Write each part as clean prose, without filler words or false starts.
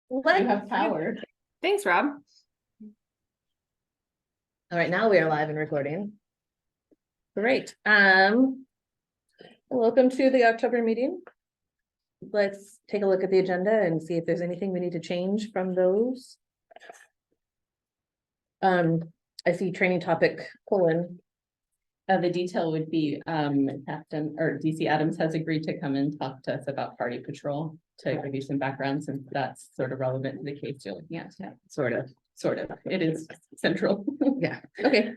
You What? have power. Thanks, Rob. All right, now we are live and recording. Great. Welcome to the October meeting. Let's take a look at the agenda and see if there's anything we need to change from those. I see training topic : The detail would be, Captain or DC Adams has agreed to come and talk to us about party patrol to give you some background, since that's sort of relevant to the case you're looking at. Yeah, sort of. it is central. Yeah, okay.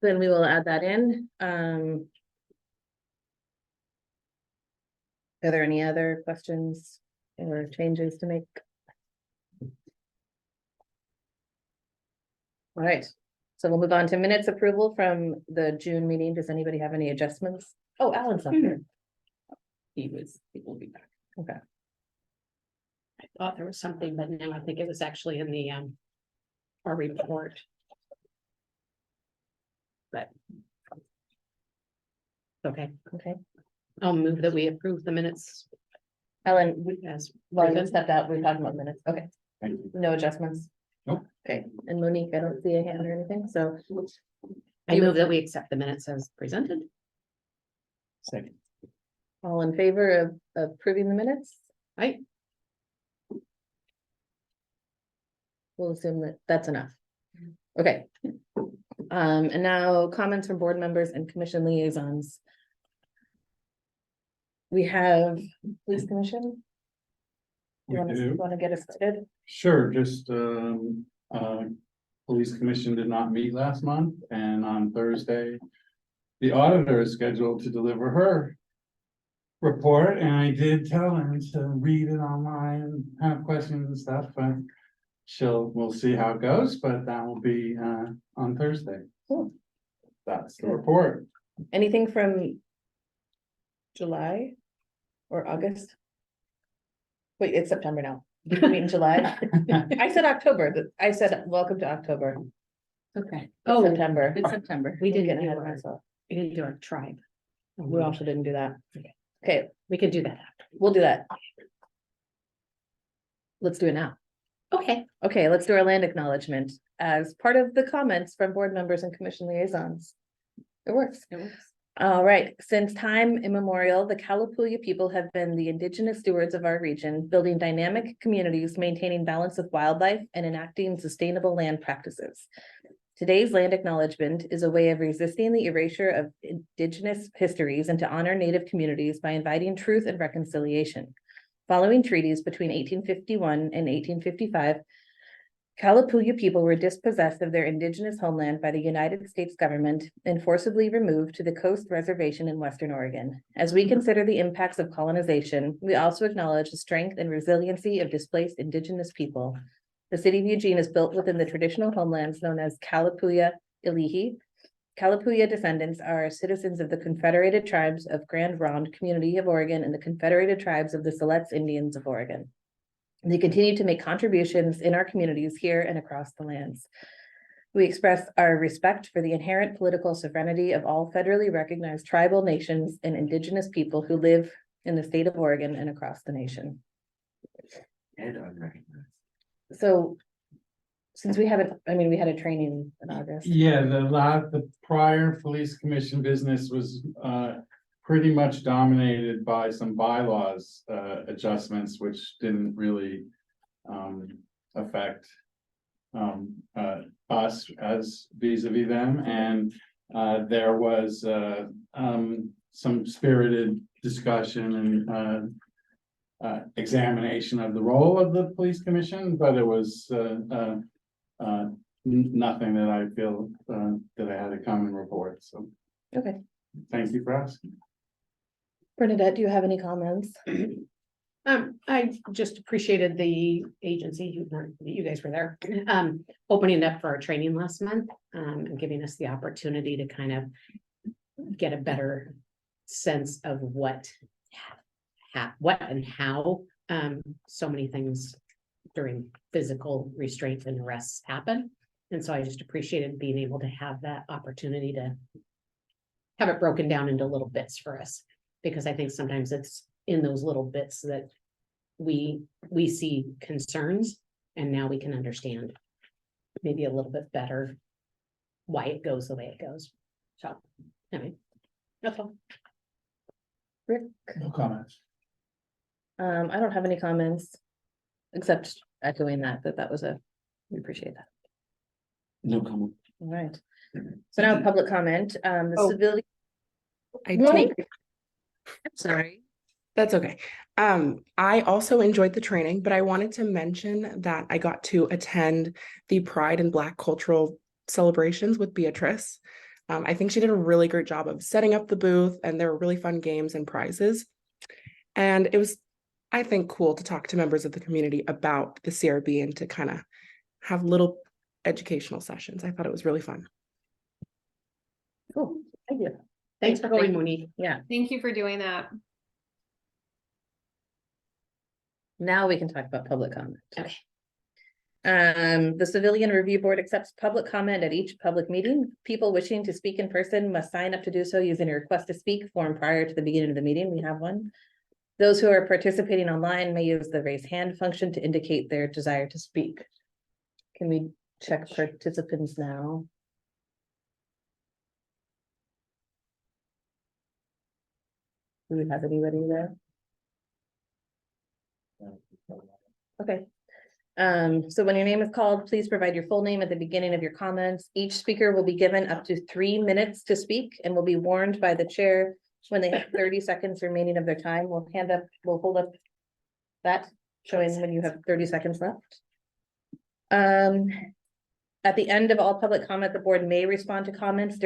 Then we will add that in. Are there any other questions or changes to make? All right, so we'll move on to minutes approval from the June meeting. Does anybody have any adjustments? Oh, Alan's not here. He will be back. Okay. I thought there was something, but now I think it was actually in the our report. But. Okay, Okay, I'll move that we approve the minutes Ellen, as well, you written. stepped out, we're talking about minutes, okay, Thank you. no adjustments? Nope. Okay, and Monique, I don't see a hand or anything, so. I move that we accept the minutes as presented. Second. All in favor of approving the minutes? Right? We'll assume that that's enough. Okay. And now comments from board members and commission liaisons. We have police commission. We Want do. to get us started? Sure, just, police commission did not meet last month, and on Thursday, the auditor is scheduled to deliver her report, and I did tell him to read it online, have questions and stuff, but we'll see how it goes, but that will be, on Thursday. Cool. That's the report. Anything from July or August? Wait, it's September now. Did we meet in July? I said October, I said welcome to October. Okay, Oh, September. it's September. we I'm didn't getting do ahead of our, myself. we didn't do our tribe. We also didn't do that. Okay, We could do that after. we'll do that. Let's do it now. Okay. Okay, let's do our land acknowledgement as part of the comments from board members and commission liaisons. It works. It works. All right, since time immemorial, the Kalapuya people have been the indigenous stewards of our region, building dynamic communities, maintaining balance with wildlife, and enacting sustainable land practices. Today's land acknowledgement is a way of resisting the erasure of indigenous histories and to honor Native communities by inviting truth and reconciliation. Following treaties between 1851 and 1855, Kalapuya people were dispossessed of their indigenous homeland by the United States government and forcibly removed to the Coast Reservation in Western Oregon. As we consider the impacts of colonization, we also acknowledge the strength and resiliency of displaced indigenous people. The city of Eugene is built within the traditional homelands known as Kalapuya Ilihi. Kalapuya descendants are citizens of the Confederated Tribes of Grand Ronde Community of Oregon and the Confederated Tribes of the Siletz Indians of Oregon. They continue to make contributions in our communities here and across the lands. We express our respect for the inherent political sovereignty of all federally recognized tribal nations and indigenous people who live in the state of Oregon and across the nation. And unrecognized. So, since we haven't, we had a training in August. Yeah, the prior police commission business was, pretty much dominated by some bylaws, adjustments, which didn't really, affect, us as vis-a-vis them, and, there was, some spirited discussion and, examination of the role of the police commission, but it was, nothing that I feel, that I had to come and report, so Okay, thank you for asking. Bernadette, do you have any comments? I just appreciated the agency, you guys were there, opening it up for our training last month, and giving us the opportunity to kind of get a better sense of what and how, so many things during physical restraint and arrests happen. And so I just appreciated being able to have that opportunity to have it broken down into little bits for us. Because I think sometimes it's in those little bits that we see concerns and now we can understand maybe a little bit better why it goes the way it goes. So, I mean, that's all. No comments. I don't have any comments. Except echoing that was we appreciate that. No comment. All right. So now public comment, the Oh. civilian. I No. take, Sorry. that's okay. I also enjoyed the training, but I wanted to mention that I got to attend the Pride and Black cultural celebrations with Beatrice. I think she did a really great job of setting up the booth, and there were really fun games and prizes. And it was, I think, cool to talk to members of the community about the CRB and to kind of have little educational sessions. I thought it was really fun. Cool, thank you. Thanks for going, Thank- Monique. Yeah, Thank you for doing that. now we can talk about public comment. Okay. The Civilian Review Board accepts public comment at each public meeting. People wishing to speak in person must sign up to do so using a request to speak form prior to the beginning of the meeting. We have one. Those who are participating online may use the raise hand function to indicate their desire to speak. Can we check participants now? Do we have anybody there? Okay. So when your name is called, please provide your full name at the beginning of your comments. Each speaker will be given up to 3 minutes to speak and will be warned by the chair when they have 30 seconds remaining of their time. We'll hold up that, showing when you have 30 seconds left. At the end of all public comment, the board may respond to comments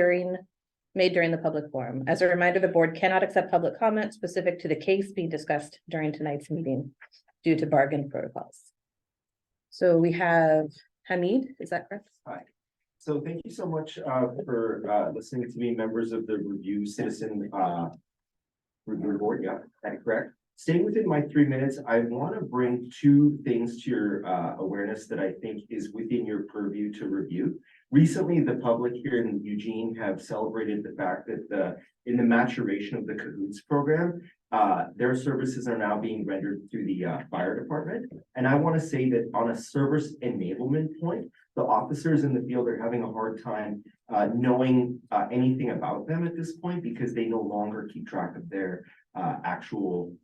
made during the public forum. As a reminder, the board cannot accept public comment specific to the case being discussed during tonight's meeting due to bargain protocols. So we have Hamid, is that correct? Hi. So thank you so much for listening to me, members of the Review Citizen Review Board. Yeah, that's correct. Staying within my 3 minutes, I want to bring 2 things to your awareness that I think is within your purview to review. Recently, the public here in Eugene have celebrated the fact that in the maturation of the Cahoots program, their services are now being rendered through the fire department. And I want to say that on a service enablement point, the officers in the field are having a hard time knowing anything about them at this point because they no longer keep track of their actual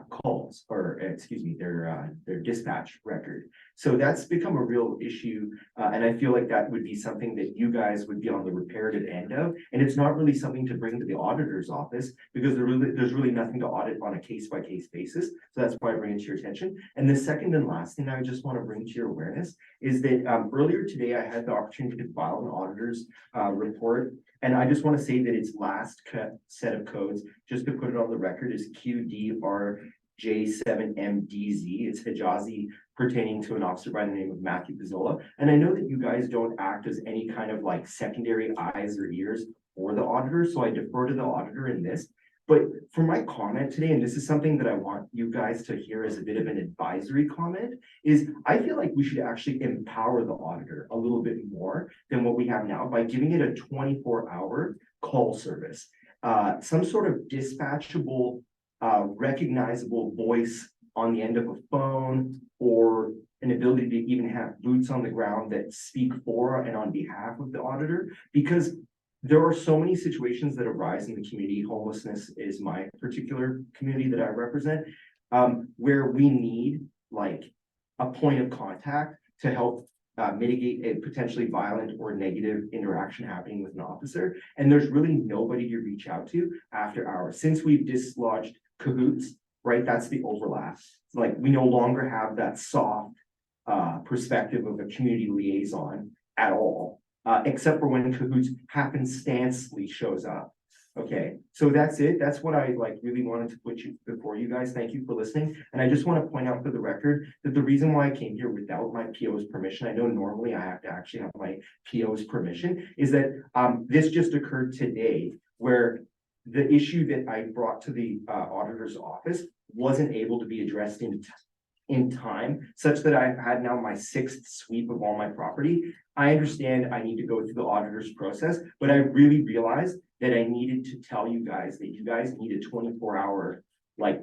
calls, or excuse me, their dispatch record. So that's become a real issue, and I feel like that would be something that you guys would be on the reparative end of, and it's not really something to bring to the auditor's office because there's really nothing to audit on a case-by-case basis. So that's why I bring it to your attention. And the second and last thing I just want to bring to your awareness is that earlier today I had the opportunity to file an auditor's report. And I just want to say that its last set of codes, just to put it on the record, is QDRJ7MDZ. It's Hijazi pertaining to an officer by the name of Matthew Pizzola. And I know that you guys don't act as any kind of like secondary eyes or ears for the auditor, so I defer to the auditor in this. But for my comment today, and this is something that I want you guys to hear as a bit of an advisory comment, is I feel like we should actually empower the auditor a little bit more than what we have now by giving it a 24-hour call service, some sort of dispatchable, recognizable voice on the end of a phone, or an ability to even have boots on the ground that speak for and on behalf of the auditor, because there are so many situations that arise in the community. Homelessness is my particular community that I represent, where we need like a point of contact to help mitigate a potentially violent or negative interaction happening with an officer. And there's really nobody to reach out to after hours. Since we've dislodged Cahoots, right? That's the overlap. It's like we no longer have that soft perspective of a community liaison at all. Except for when Cahoots happenstancely shows up. Okay, so that's it. That's what I like really wanted to put before you guys. Thank you for listening. And I just want to point out for the record that the reason why I came here without my PO's permission, I know normally I have to actually have my PO's permission, is that this just occurred today where the issue that I brought to the auditor's office wasn't able to be addressed in time, such that I've had now my 6th sweep of all my property. I understand I need to go through the auditor's process, but I really realized that I needed to tell you guys that you guys need a 24-hour like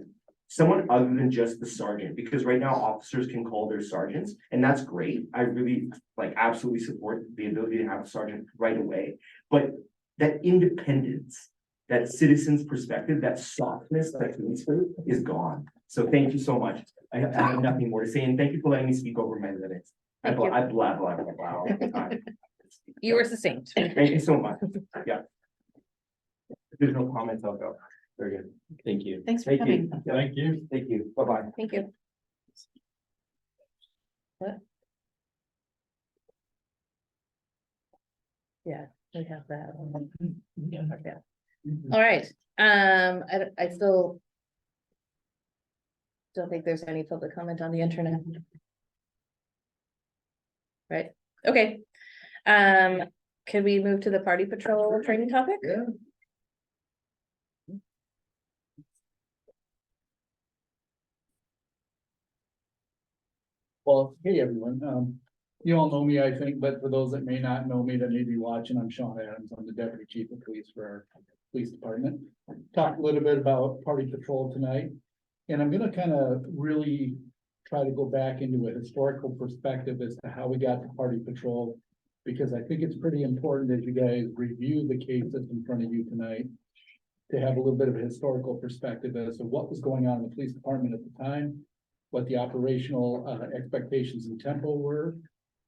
someone other than just the sergeant, because right now officers can call their sergeants, and that's great. I really absolutely support the ability to have a sergeant right away. But that independence, that citizen's perspective, that softness, that is gone. So thank you so much. I have nothing more to say, and thank you for letting me speak over my limits. I Thank you. blah, blah, blah, blah all the time. You were succinct. Thank you so much. Yeah. If there's no comments, I'll go. Very good. Thank you. Thanks for Thank coming. you. Thank you. Thank you. Bye-bye. Thank you. What? Yeah, we have that. Okay. All right, I still don't think there's any public comment on the internet. Right, okay. Can we move to the party patrol training topic? Yeah. Well, hey, everyone, you all know me, I think, but for those that may not know me, that may be watching, I'm Sean Adams, I'm the Deputy Chief of Police for our police department. Talk a little bit about party patrol tonight, and I'm gonna kind of really try to go back into a historical perspective as to how we got to party patrol, because I think it's pretty important as you guys review the case that's in front of you tonight, to have a little bit of a historical perspective as to what was going on in the police department at the time, what the operational expectations and tempo were,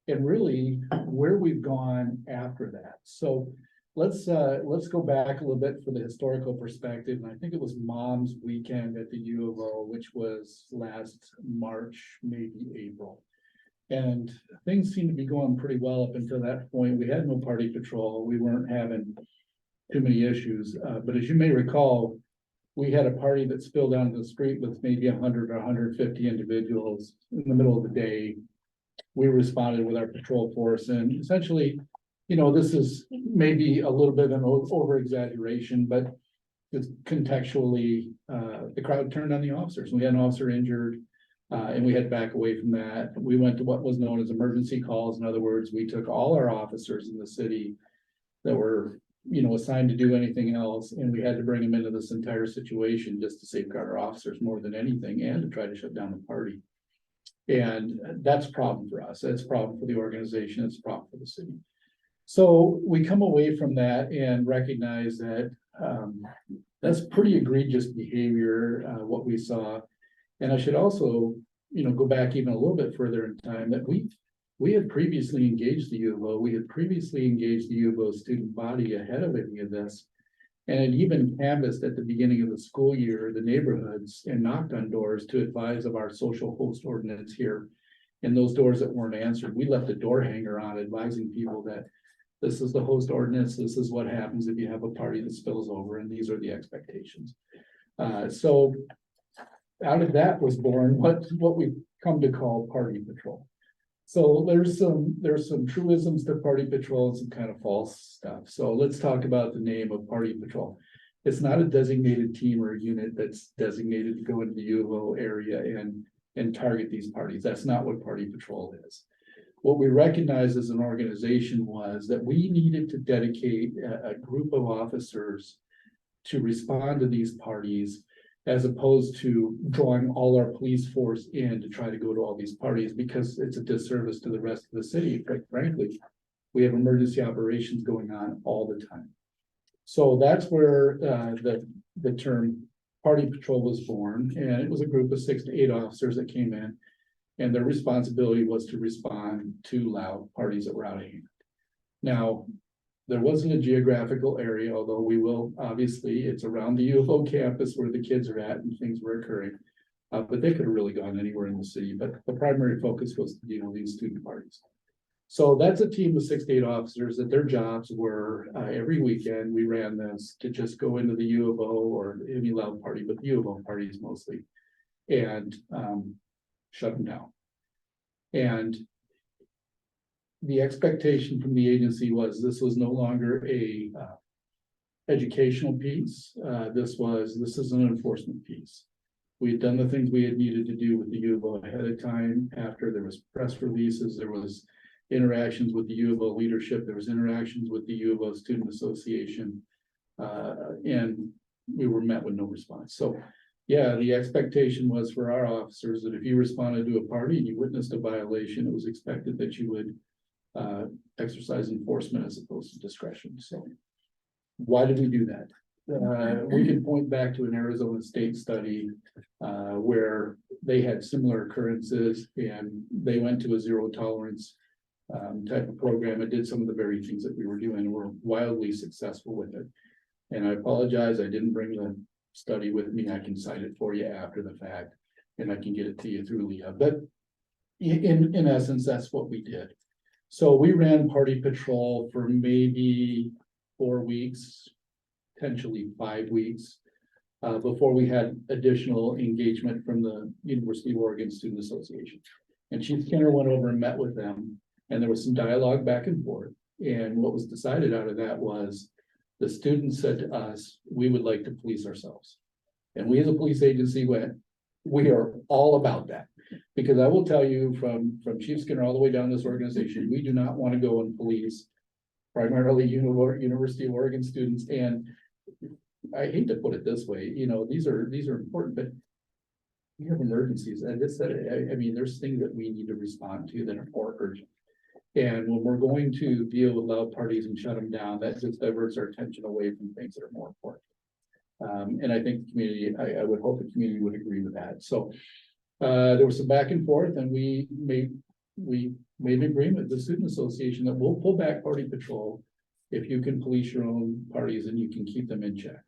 and really where we've gone after that. So let's go back a little bit for the historical perspective. And I think it was Mom's Weekend at the U of O, which was last March, maybe April. And things seemed to be going pretty well up until that point. We had no party patrol. We weren't having too many issues. But as you may recall, we had a party that spilled down the street with maybe 100 or 150 individuals in the middle of the day. We responded with our patrol force, and essentially, you know, this is maybe a little bit of an over exaggeration, but it's contextually, the crowd turned on the officers. We had an officer injured, and we had to back away from that. We went to what was known as emergency calls. In other words, we took all our officers in the city that were, you know, assigned to do anything else, and we had to bring them into this entire situation just to safeguard our officers more than anything, and to try to shut down the party. And that's a problem for us. That's a problem for the organization. It's a problem for the city. So we come away from that and recognize that that's pretty egregious behavior, what we saw. And I should also, you know, go back even a little bit further in time, that we had previously engaged the U of O. We had previously engaged the U of O student body ahead of any of this. And had even canvassed at the beginning of the school year, the neighborhoods, and knocked on doors to advise of our social host ordinance here. And those doors that weren't answered, we left a door hanger on advising people that this is the host ordinance. This is what happens if you have a party that spills over, and these are the expectations. So out of that was born what we've come to call party patrol. So there's some truisms to party patrol and some kind of false stuff. So let's talk about the name of party patrol. It's not a designated team or a unit that's designated to go into the U of O area and target these parties. That's not what party patrol is. What we recognized as an organization was that we needed to dedicate a group of officers to respond to these parties, as opposed to drawing all our police force in to try to go to all these parties, because it's a disservice to the rest of the city. Quite frankly, we have emergency operations going on all the time. So that's where the term party patrol was born, and it was a group of 6 to 8 officers that came in, and their responsibility was to respond to loud parties that were out of hand. Now, there wasn't a geographical area, although we will, obviously, it's around the U of O campus where the kids are at and things were occurring. But they could have really gone anywhere in the city, but the primary focus was to deal with these student parties. So that's a team of 6 to 8 officers that their jobs were, every weekend, we ran this to just go into the U of O or any loud party, but the U of O parties mostly, and shut them down. And the expectation from the agency was this was no longer a educational piece. This is an enforcement piece. We had done the things we had needed to do with the U of O ahead of time. After there was press releases, there was interactions with the U of O leadership, there was interactions with the U of O Student Association, and we were met with no response. So yeah, the expectation was for our officers that if you responded to a party and you witnessed a violation, it was expected that you would exercise enforcement as opposed to discretion, so. Why did we do that? We can point back to an Arizona State study where they had similar occurrences and they went to a zero tolerance type of program. It did some of the very things that we were doing and were wildly successful with it. And I apologize, I didn't bring the study with me. I can cite it for you after the fact and I can get it to you through Leah, but in essence, that's what we did. So we ran party patrol for maybe 4 weeks, potentially 5 weeks, before we had additional engagement from the University of Oregon Student Association. And Chief Skinner went over and met with them, and there was some dialogue back and forth. And what was decided out of that was the students said to us, we would like to police ourselves. And we as a police agency went, we are all about that. Because I will tell you from Chief Skinner all the way down this organization, we do not want to go and police primarily University of Oregon students. And I hate to put it this way, you know, these are important, but we have emergencies. And this, I mean, there's things that we need to respond to that are more urgent. And when we're going to deal with loud parties and shut them down, that just diverts our attention away from things that are more important. And I think the community, I would hope the community would agree with that. So there was some back and forth and we made an agreement with the Student Association that we'll pull back party patrol if you can police your own parties and you can keep them in check.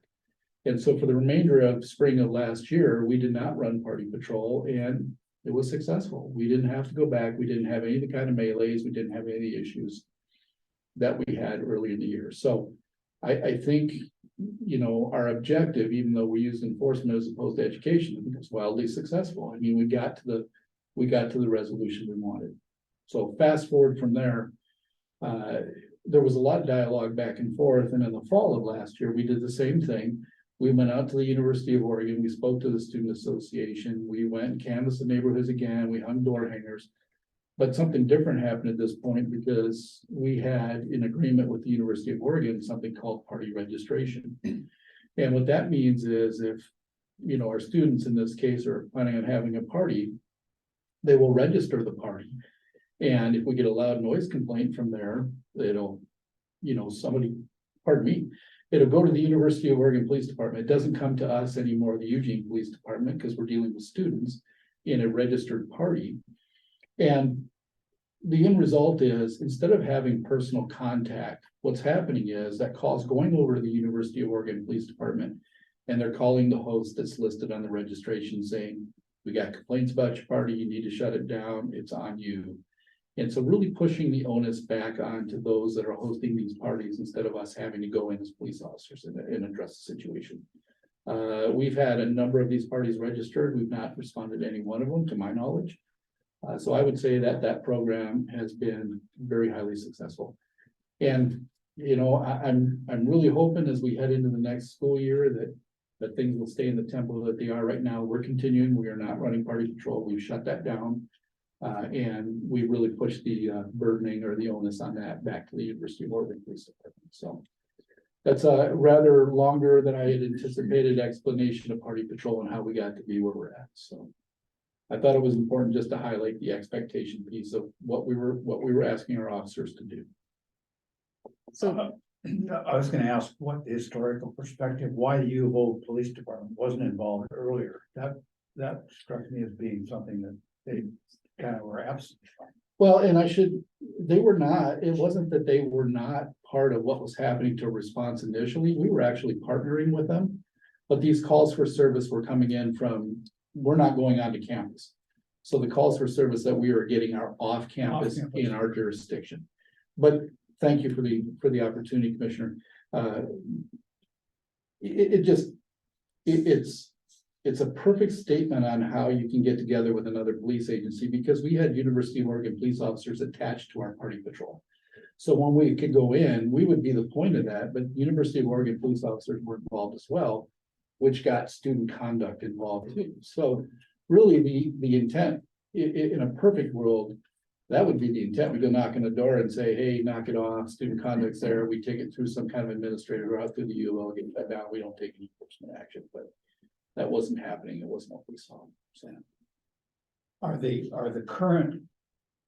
And so for the remainder of spring of last year, we did not run party patrol and it was successful. We didn't have to go back. We didn't have any of the kind of melees. We didn't have any of the issues that we had early in the year. So I think, you know, our objective, even though we used enforcement as opposed to education, was wildly successful. I mean, we got to the resolution we wanted. So fast forward from there, there was a lot of dialogue back and forth. And in the fall of last year, we did the same thing. We went out to the University of Oregon. We spoke to the Student Association. We went and canvassed the neighborhoods again. We hung door hangers. But something different happened at this point because we had in agreement with the University of Oregon, something called party registration. And what that means is if, you know, our students in this case are planning on having a party, they will register the party. And if we get a loud noise complaint from there, it'll, you know, it'll go to the University of Oregon Police Department. It doesn't come to us anymore, the Eugene Police Department, because we're dealing with students in a registered party. And the end result is instead of having personal contact, what's happening is that call's going over to the University of Oregon Police Department and they're calling the host that's listed on the registration saying, we got complaints about your party, you need to shut it down, it's on you. And so really pushing the onus back onto those that are hosting these parties instead of us having to go in as police officers and address the situation. We've had a number of these parties registered. We've not responded to any one of them, to my knowledge. So I would say that program has been very highly successful. And, you know, I'm really hoping as we head into the next school year that things will stay in the tempo that they are right now. We're continuing. We are not running party patrol. We've shut that down. And we really pushed the burdening or the onus on that back to the University of Oregon Police Department. So that's a rather longer than I had anticipated explanation of party patrol and how we got to be where we're at. So I thought it was important just to highlight the expectation piece of what we were asking our officers to do. So I was gonna ask what the historical perspective, why the U of O Police Department wasn't involved earlier. That struck me as being something that they kind of were absent from. Well, and they were not, it wasn't that they were not part of what was happening to response initially. We were actually partnering with them. But these calls for service were coming in from, we're not going onto campus. So the calls for service that we were getting are off campus in our jurisdiction. But thank you for the opportunity, Commissioner. It's a perfect statement on how you can get together with another police agency because we had University of Oregon police officers attached to our party patrol. So when we could go in, we would be the point of that, but University of Oregon police officers were involved as well, which got student conduct involved too. So really the intent in a perfect world, that would be the intent. We go knock on the door and say, hey, knock it off, student conduct's there. We take it through some kind of administrative route through the U of O, get that down. We don't take any enforcement action, but that wasn't happening. It wasn't what we saw. So, Are the current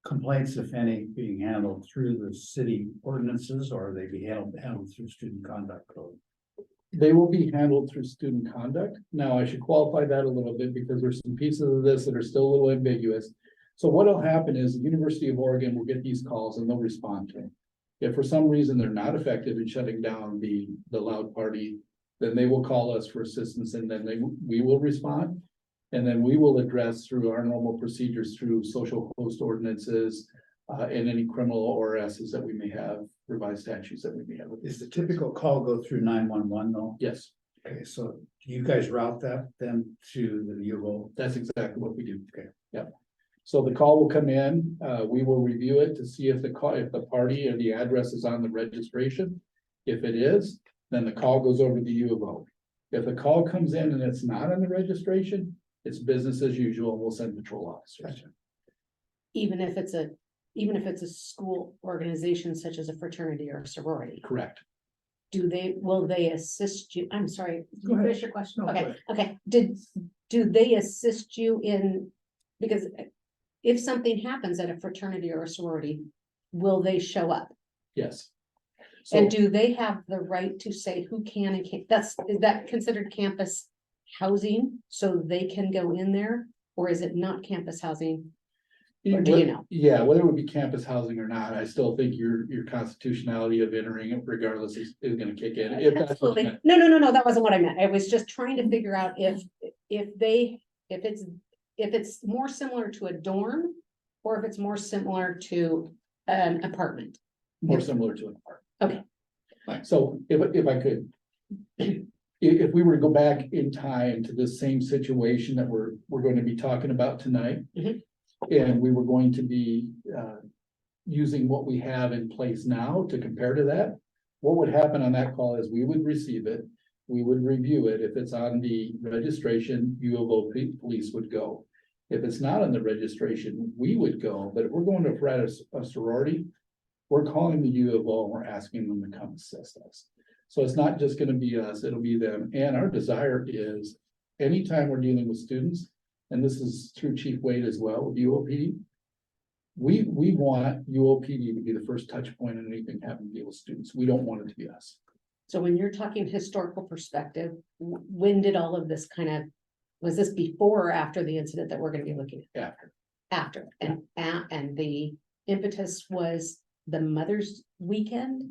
complaints, if any, being handled through the city ordinances, or are they being handled through student conduct code? they will be handled through student conduct. Now, I should qualify that a little bit because there's some pieces of this that are still a little ambiguous. So what'll happen is the University of Oregon will get these calls and they'll respond to them. If for some reason they're not effective in shutting down the loud party, then they will call us for assistance and then we will respond. And then we will address through our normal procedures through social host ordinances, and any criminal ORSs that we may have, revised statutes that we may have. Is the typical call go through 911 though? Yes, Okay, so do you guys route that then to the U of O? that's exactly what we do. Okay. Yep. So the call will come in, we will review it to see if the party or the address is on the registration. If it is, then the call goes over to the U of O. If the call comes in and it's not on the registration, it's business as usual, and we'll send patrol officers. Gotcha. Even if it's a school organization such as a fraternity or a sorority, Correct. will they assist you? I'm sorry, did Go you ahead. finish your question? No, go Okay, ahead. okay, do they assist you in, because if something happens at a fraternity or a sorority, will they show up? Yes. And So do they have the right to say who can and can't, is that considered campus housing, so they can go in there? Or is it not campus housing? Or do you know? Yeah, whether it would be campus housing or not, I still think your constitutionality of entering it regardless is gonna kick in. If that's what you Absolutely. meant. No, that wasn't what I meant. I was just trying to figure out if it's more similar to a dorm. Or if it's more similar to an apartment. More similar to an apartment. Okay. So if I could. If we were to go back in time to the same situation that we're going to be talking about tonight. Mhm. And we were going to be using what we have in place now to compare to that. What would happen on that call is we would receive it, we would review it. If it's on the registration, U of O police would go. If it's not on the registration, we would go, but if we're going to a sorority, we're calling the U of O and we're asking them to come assist us. So it's not just gonna be us, it'll be them. And our desire is anytime we're dealing with students, and this is through Chief Wade as well, with UOPD. We want UOPD to be the first touch point in anything having to deal with students. We don't want it to be us. So when you're talking historical perspective, when did all of this was this before or after the incident that we're gonna be looking at? After. After, and the impetus was the Mother's Weekend?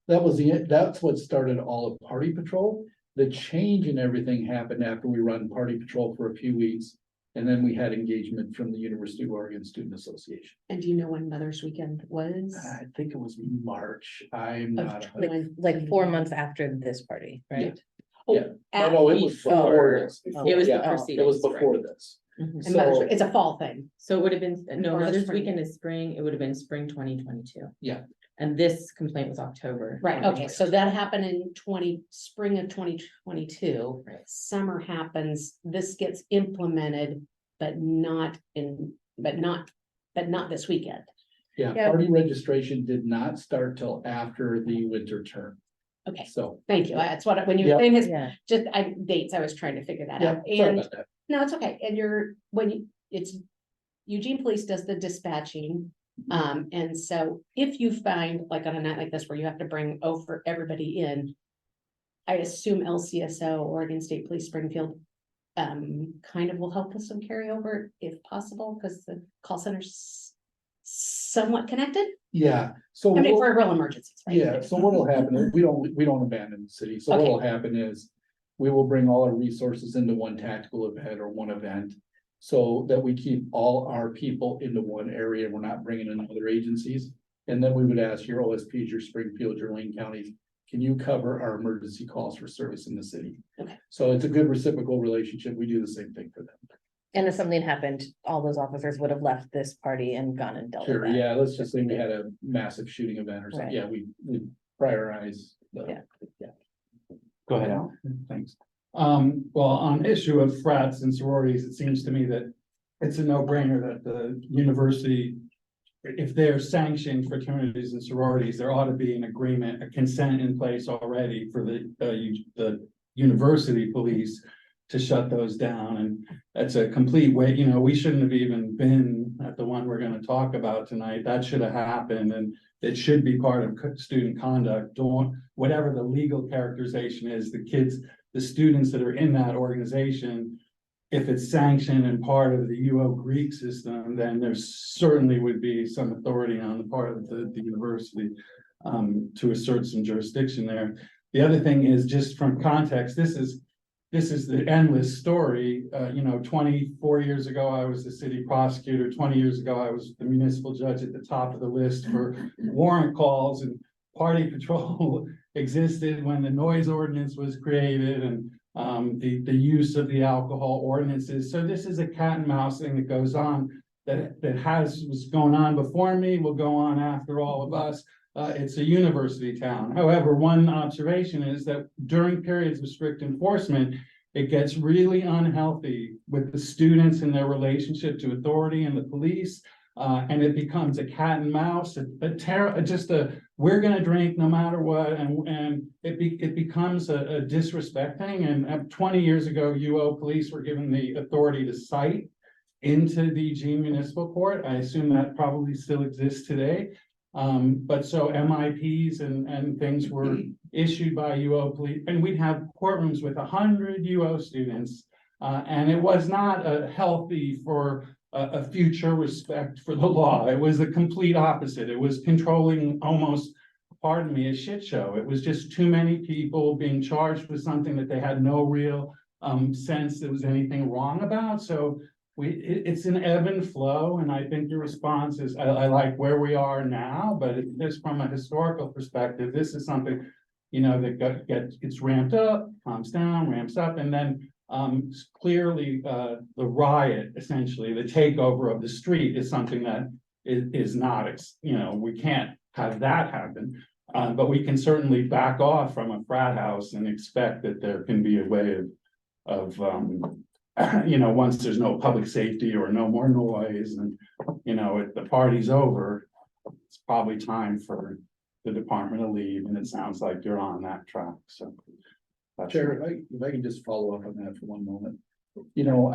That's what started all of Party Patrol. The change in everything happened after we run Party Patrol for a few weeks. And then we had engagement from the University of Oregon Student Association. And do you know when Mother's Weekend was? I think it was March. I'm Of not. Like 4 months after this party, right? Yeah. No, it was before this. It was the Yeah, proceedings. it was before this. Mhm. And Mother's, So- it's a fall thing. So it would have been, no, Or the Mother's spring. Weekend is spring, it would have been spring 2022. Yeah. And this complaint was October. Right, okay, so that happened in spring of 2022. Right. Summer happens, this gets implemented, but not this weekend. Yeah, Yeah. party registration did not start till after the winter term. Okay, So. thank you. That's what, when you Yeah. were saying his, Yeah, dates, I was trying to figure that Yeah, out. sorry And about that. no, it's okay. And it's Eugene Police does the dispatching. And so if you find, like on a night like this where you have to bring over everybody in, I assume LCSO, Oregon State Police Springfield, kind of will help with some carryover if possible, because the call center's somewhat connected. Yeah, so. I mean, we'll- for real emergencies, right? Yeah, so what'll happen is we don't abandon the city. So what'll happen is we will bring all our resources into one tactical event or one event. So that we keep all our people into one area. We're not bringing in other agencies. And then we would ask your OSPs, your Springfield, your Lane counties, can you cover our emergency calls for service in the city? Okay. So it's a good reciprocal relationship. We do the same thing for them. and if something happened, all those officers would have left this party and gone and dealt with Sure, that. yeah, let's just say we had a massive shooting event or something. Right. Yeah, we prioritize. Yeah. Go ahead, Al. Thanks. Well, on issue of frats and sororities, it seems to me that it's a no-brainer that the university, if they're sanctioning fraternities and sororities, there ought to be an agreement, a consent in place already for the university police to shut those down, and that's a complete way, you know, we shouldn't have even been at the one we're gonna talk about tonight. That should have happened, and it should be part of student conduct. Don't, whatever the legal characterization is, the kids, the students that are in that organization, if it's sanctioned and part of the UO Greek system, then there certainly would be some authority on the part of the university to assert some jurisdiction there. The other thing is, just from context, this is the endless story. You know, 24 years ago, I was the city prosecutor. 20 years ago, I was the municipal judge at the top of the list for warrant calls, and party patrol existed when the noise ordinance was created, and the use of the alcohol ordinances. So this is a cat and mouse thing that goes on, that was going on before me, will go on after all of us. It's a university town. However, one observation is that during periods of strict enforcement, it gets really unhealthy with the students and their relationship to authority and the police. And it becomes a cat and mouse, we're gonna drink no matter what, and it becomes a disrespecting. And 20 years ago, UO police were given the authority to cite into the Gene Municipal Court. I assume that probably still exists today. But so MIPs and things were issued by UO police, and we'd have courtrooms with 100 UO students. And it was not healthy for a future respect for the law. It was the complete opposite. It was controlling almost, pardon me, a shit show. It was just too many people being charged with something that they had no real sense there was anything wrong about. So it's an ebb and flow, and I think your response is, I like where we are now, but just from a historical perspective, this is something, you know, that gets ramped up, calms down, ramps up, and then clearly the riot, essentially the takeover of the street, is something that is not, you know, we can't have that happen. But we can certainly back off from a frat house and expect that there can be a way of you know, once there's no public safety or no more noise, and, you know, if the party's over, it's probably time for the department to leave, and it sounds like you're on that track, so. Chair, if I can just follow up on that for one moment. You know,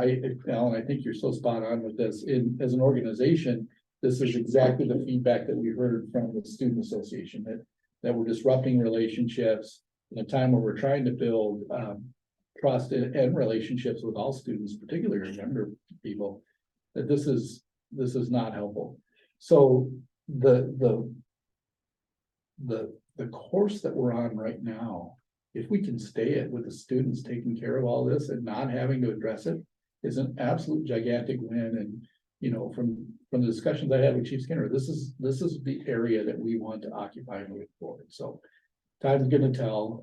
Alan, I think you're so spot on with this. As an organization, this is exactly the feedback that we heard from the student association, that we're disrupting relationships in a time where we're trying to build trust and relationships with all students, particularly younger people, that this is not helpful. So the course that we're on right now, if we can stay it with the students taking care of all this and not having to address it, is an absolute gigantic win. And, you know, from the discussions I had with Chief Skinner, this is the area that we want to occupy moving forward. So time's gonna tell.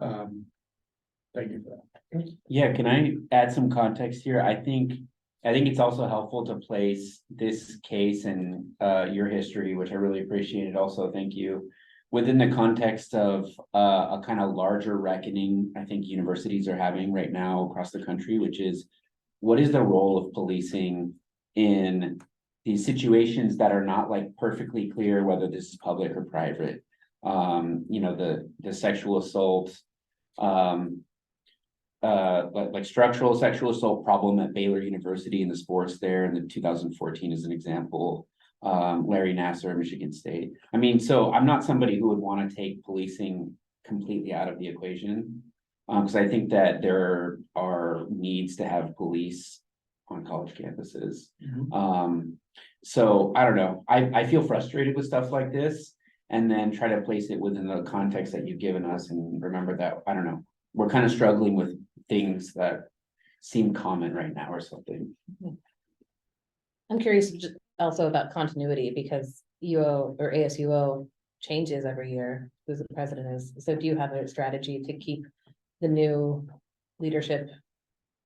Thank you for that. Yeah, can I add some context here? I think it's also helpful to place this case and your history, which I really appreciated also, thank you, within the context of a kind of larger reckoning I think universities are having right now across the country, which is, what is the role of policing in these situations that are not like perfectly clear whether this is public or private? You know, the sexual assault, like structural sexual assault problem at Baylor University in the sports there in the 2014 is an example. Larry Nassar, Michigan State. I mean, so I'm not somebody who would want to take policing completely out of the equation. Because I think that there are needs to have police on college campuses. So I don't know, I feel frustrated with stuff like this, and then try to place it within the context that you've given us, and remember that, I don't know, we're kind of struggling with things that seem common right now or something. I'm curious also about continuity, because UO or ASUO changes every year, who the president is. So do you have a strategy to keep the new leadership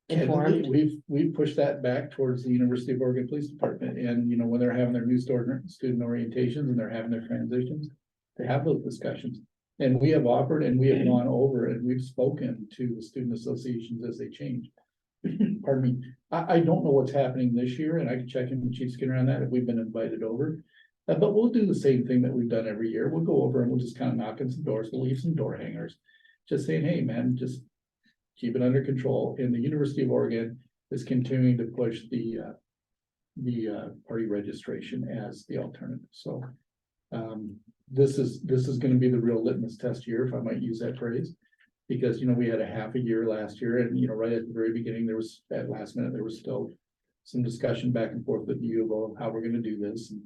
informed? We've pushed that back towards the University of Oregon Police Department, and you know, when they're having their new student orientations and they're having their transitions, they have those discussions. And we have offered, and we have gone over, and we've spoken to the student associations as they change. Pardon me. I don't know what's happening this year, and I can check in with Chief Skinner on that if we've been invited over. But we'll do the same thing that we've done every year. We'll go over and we'll just kind of knock on some doors. We'll leave some door hangers, just saying, hey, man, just keep it under control, and the University of Oregon is continuing to push the party registration as the alternative, so. This is gonna be the real litmus test year, if I might use that phrase. Because, you know, we had a half a year last year, and, you know, right at the very beginning, there was, at last minute, there was still some discussion back and forth with the U of O, how we're gonna do this. And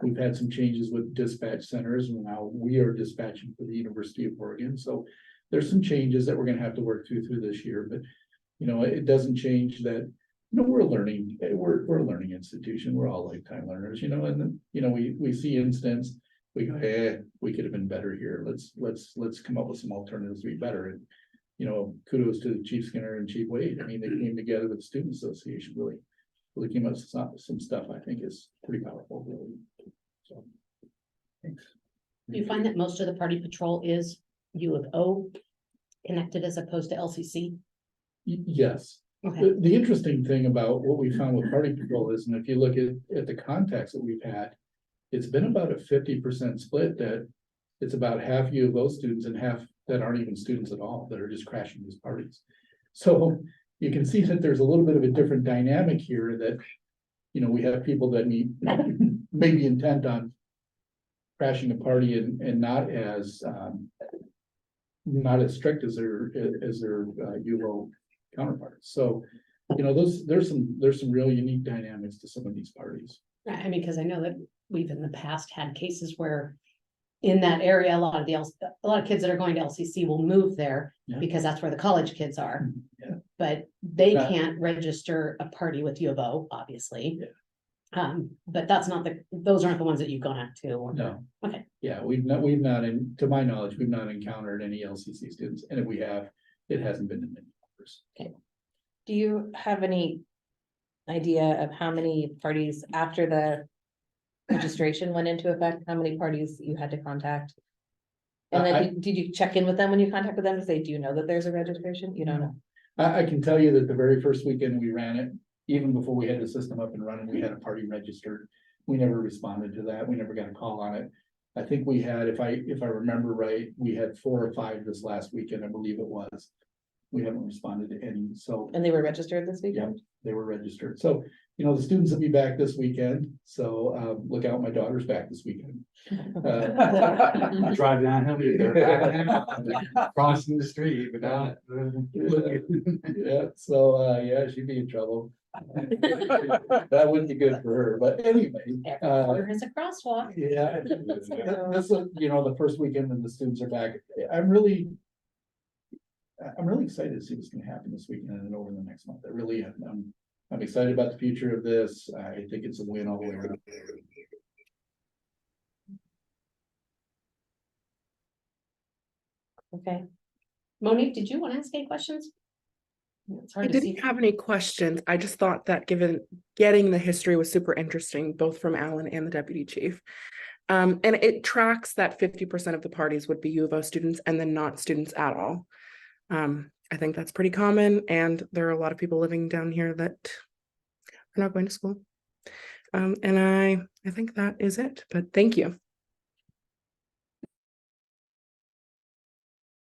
we've had some changes with dispatch centers, and now we are dispatching for the University of Oregon, so there's some changes that we're gonna have to work through this year, but, you know, it doesn't change that, you know, we're a learning institution, we're all lifetime learners, you know, and then, you know, we see instance, we go, we could have been better here, let's come up with some alternatives to be better, and, you know, kudos to Chief Skinner and Chief Wade, I mean, they came together with the Student Association, really came up with some stuff I think is pretty powerful, really, so. Thanks. Do you find that most of the party patrol is U of O connected as opposed to LCC? Yes. Okay, The interesting thing about what we found with Party Patrol is, and if you look at the contacts that we've had, it's been about a 50% split, that it's about half U of O students and half that aren't even students at all, that are just crashing these parties. So you can see that there's a little bit of a different dynamic here, that, you know, we have people that maybe intent on crashing a party and not as strict as their U of O counterparts. So, you know, there's some real unique dynamics to some of these parties. I mean, because I know that we've in the past had cases where in that area, a lot of kids that are going to LCC will move there Yeah. because that's where the college kids are. Yeah. But they Yeah. can't register a party with U of O, obviously. Yeah. But that's not those aren't the ones that you've gone out to. No. Okay. Yeah, we've not, to my knowledge, we've not encountered any LCC students, and if we have, it hasn't been in many numbers. Do you have any idea of how many parties after the registration went into effect, how many parties you had to contact? And then did you check in with them when you contacted them to say, do you know that there's a registration? You don't know? I can tell you that the very first weekend we ran it, even before we had the system up and running, we had a party registered. We never responded to that. We never got a call on it. I think we had, if I remember right, we had 4 or 5 this last weekend, I believe it was. We haven't responded to any, so. And they were registered this weekend? They were registered. So, you know, the students will be back this weekend. So look out, my daughter's back this weekend. Drive downhill, you're crossing the street without. Yeah, so yeah, she'd be in trouble. That wouldn't be good for her, but anyway. There is a crosswalk. Yeah, this is, you know, the first weekend when the students are back. I'm really excited to see what's gonna happen this weekend and over the next month. I really am. I'm excited about the future of this. I think it's a win all the way around. Okay, Monique, did you want to ask any questions? It's I hard to see. didn't have any questions. I just thought that getting the history was super interesting, both from Alan and the deputy chief. And it tracks that 50% of the parties would be U of O students and then not students at all. I think that's pretty common, and there are a lot of people living down here that are not going to school. And I think that is it, but thank you.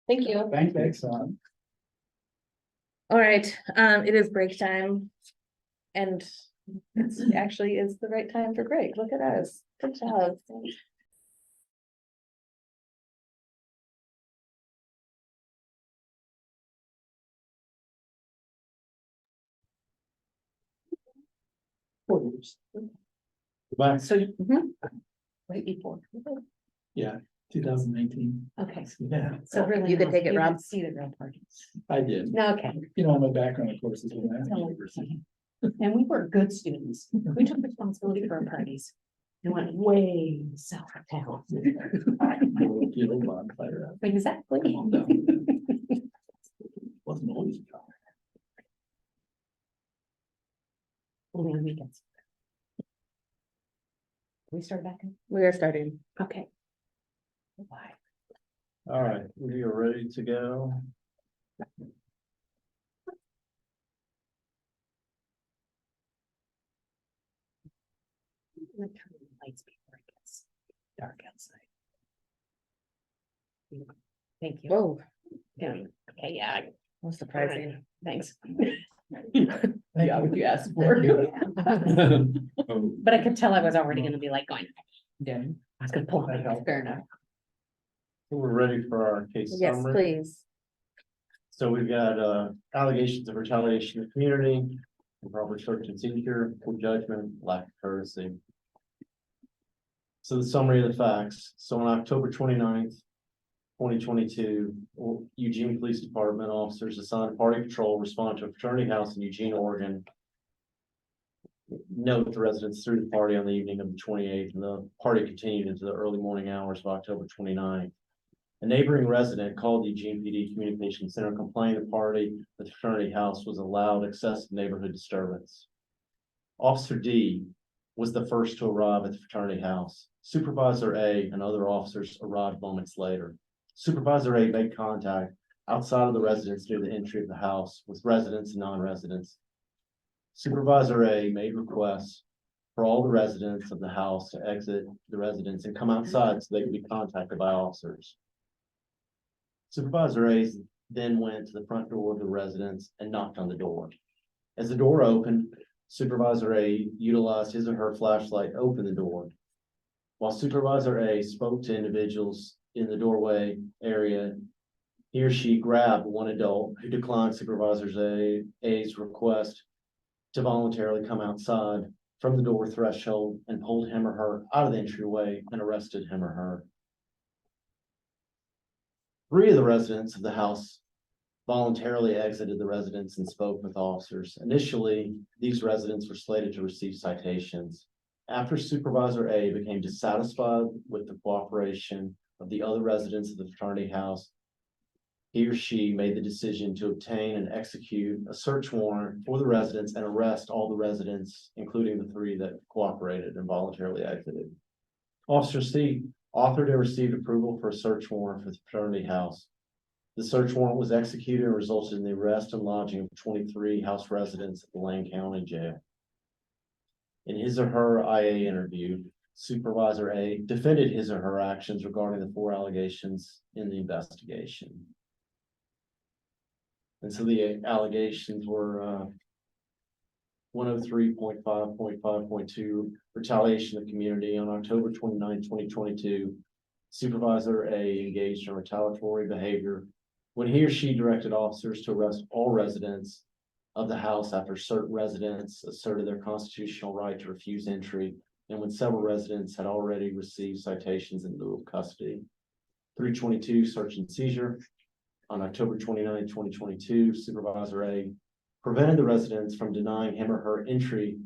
thank you. Thanks, Son. All right, it is break time. And it actually is the right time for break. Look at us. Good job. Bye. So, right before. Yeah, 2019. Okay, Yeah, so really. You could take it, you Rob. didn't See the real parties. I did. No, okay. You know, my background, of course, is in that. And we were good students. We took responsibility for our parties and went way south of town. Get a bonfire out. Exactly. Calm down. Wasn't always. Only on weekends. Can we start back in? We are starting. Okay. Bye. All right, we are ready to go. I'm gonna turn the lights before it gets dark outside. Thank you. Whoa. Yeah, okay, yeah, Was surprising. Thanks. Yeah, what you asked for. But I could tell I was already gonna be like going, Yeah. I was gonna pull it out. Fair enough. We're ready for our case Yes, summary. please. So we've got allegations of retaliation in the community, improper search and seizure, poor judgment, lack of courtesy. So the summary of the facts. So on October 29th, 2022, Eugene Police Department officers assigned party patrol respond to a fraternity house in Eugene, Oregon. Note the residents threw the party on the evening of the 28th, and the party continued into the early morning hours of October 29th. A neighboring resident called the Eugene PD Communications Center, complaining the party at the fraternity house was a loud, excessive neighborhood disturbance. Officer D was the first to arrive at the fraternity house. Supervisor A and other officers arrived moments later. Supervisor A made contact outside of the residence near the entry of the house with residents and non-residents. Supervisor A made requests for all the residents of the house to exit the residence and come outside so they could be contacted by officers. Supervisor A then went to the front door of the residence and knocked on the door. As the door opened, Supervisor A utilized his or her flashlight to open the door. While Supervisor A spoke to individuals in the doorway area, he or she grabbed one adult who declined Supervisor A's request to voluntarily come outside from the door threshold and pulled him or her out of the entryway and arrested him or her. 3 of the residents of the house voluntarily exited the residence and spoke with officers. Initially, these residents were slated to receive citations. After Supervisor A became dissatisfied with the cooperation of the other residents of the fraternity house, he or she made the decision to obtain and execute a search warrant for the residents and arrest all the residents, including the 3 that cooperated and voluntarily exited. Officer C authored and received approval for a search warrant for the fraternity house. The search warrant was executed and resulted in the arrest and lodging of 23 house residents at the Lane County Jail. In his or her IA interview, Supervisor A defended his or her actions regarding the 4 allegations in the investigation. And so the allegations were 103.5.5.2 retaliation of community. On October 29, 2022. Supervisor A engaged in retaliatory behavior when he or she directed officers to arrest all residents of the house after certain residents asserted their constitutional right to refuse entry, and when several residents had already received citations in lieu of custody. 322 search and seizure. On October 29, 2022, Supervisor A prevented the residents from denying him or her entry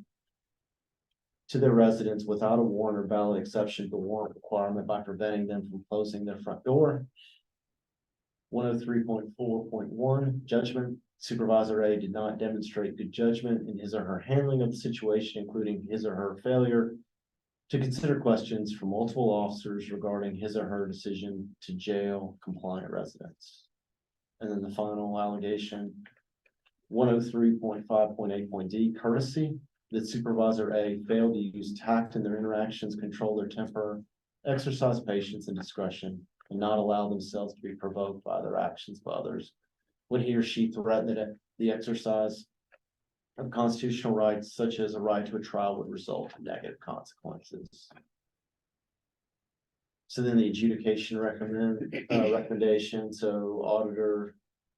to their residence without a warrant or valid exception to warrant requirement by preventing them from closing their front door. 103.4.1 judgment. Supervisor A did not demonstrate good judgment in his or her handling of the situation, including his or her failure to consider questions from multiple officers regarding his or her decision to jail compliant residents. And then the final allegation, 103.5.8.d courtesy, that Supervisor A failed to use tact in their interactions, control their temper, exercise patience and discretion, and not allow themselves to be provoked by their actions by others when he or she threatened that the exercise of constitutional rights, such as a right to a trial, would result in negative consequences. So then the adjudication recommendation, so auditor,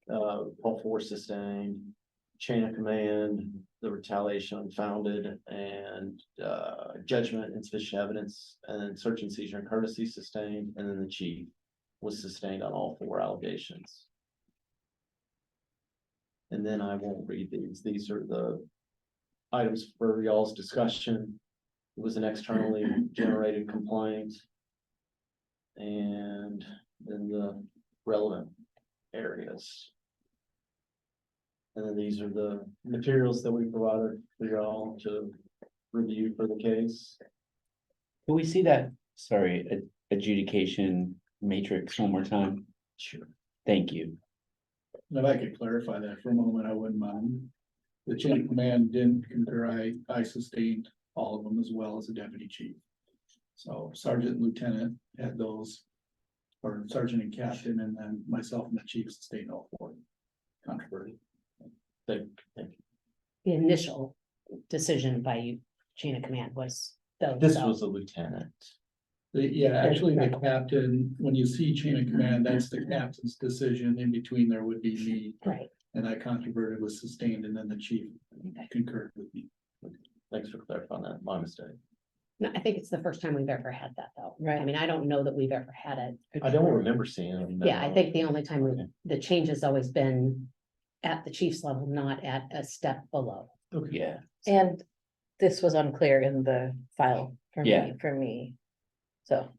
all 4 sustained, chain of command, the retaliation unfounded, and judgment insufficient evidence, and then search and seizure and courtesy sustained, and then the chief was sustained on all 4 allegations. And then I won't read these. These are the items for y'all's discussion. It was an externally generated complaint. And then the relevant areas. And then these are the materials that we provided for y'all to review for the case. Can we see that, sorry, adjudication matrix one more time? Sure. Thank you. And if I could clarify that for a moment, I wouldn't mind. The chain of command didn't concur. I sustained all of them as well as the deputy chief. So sergeant and lieutenant had those, or sergeant and captain, and then myself and the chief sustained all 4. controverted. The initial decision by chain of command was. This was a lieutenant. Yeah, actually, the captain, when you see chain of command, that's the captain's decision. In between there would be me. Right. And I controverted, was sustained, and then the chief concurred with me. Thanks for clarifying that. My mistake. No, I think it's the first time we've ever had that though. Right. I mean, I don't know that we've ever had it. I don't remember seeing it. Yeah, I think the only time Okay. the change has always been at the chief's level, not at a step below. Yeah, And this was unclear in the file Yeah. for me. So,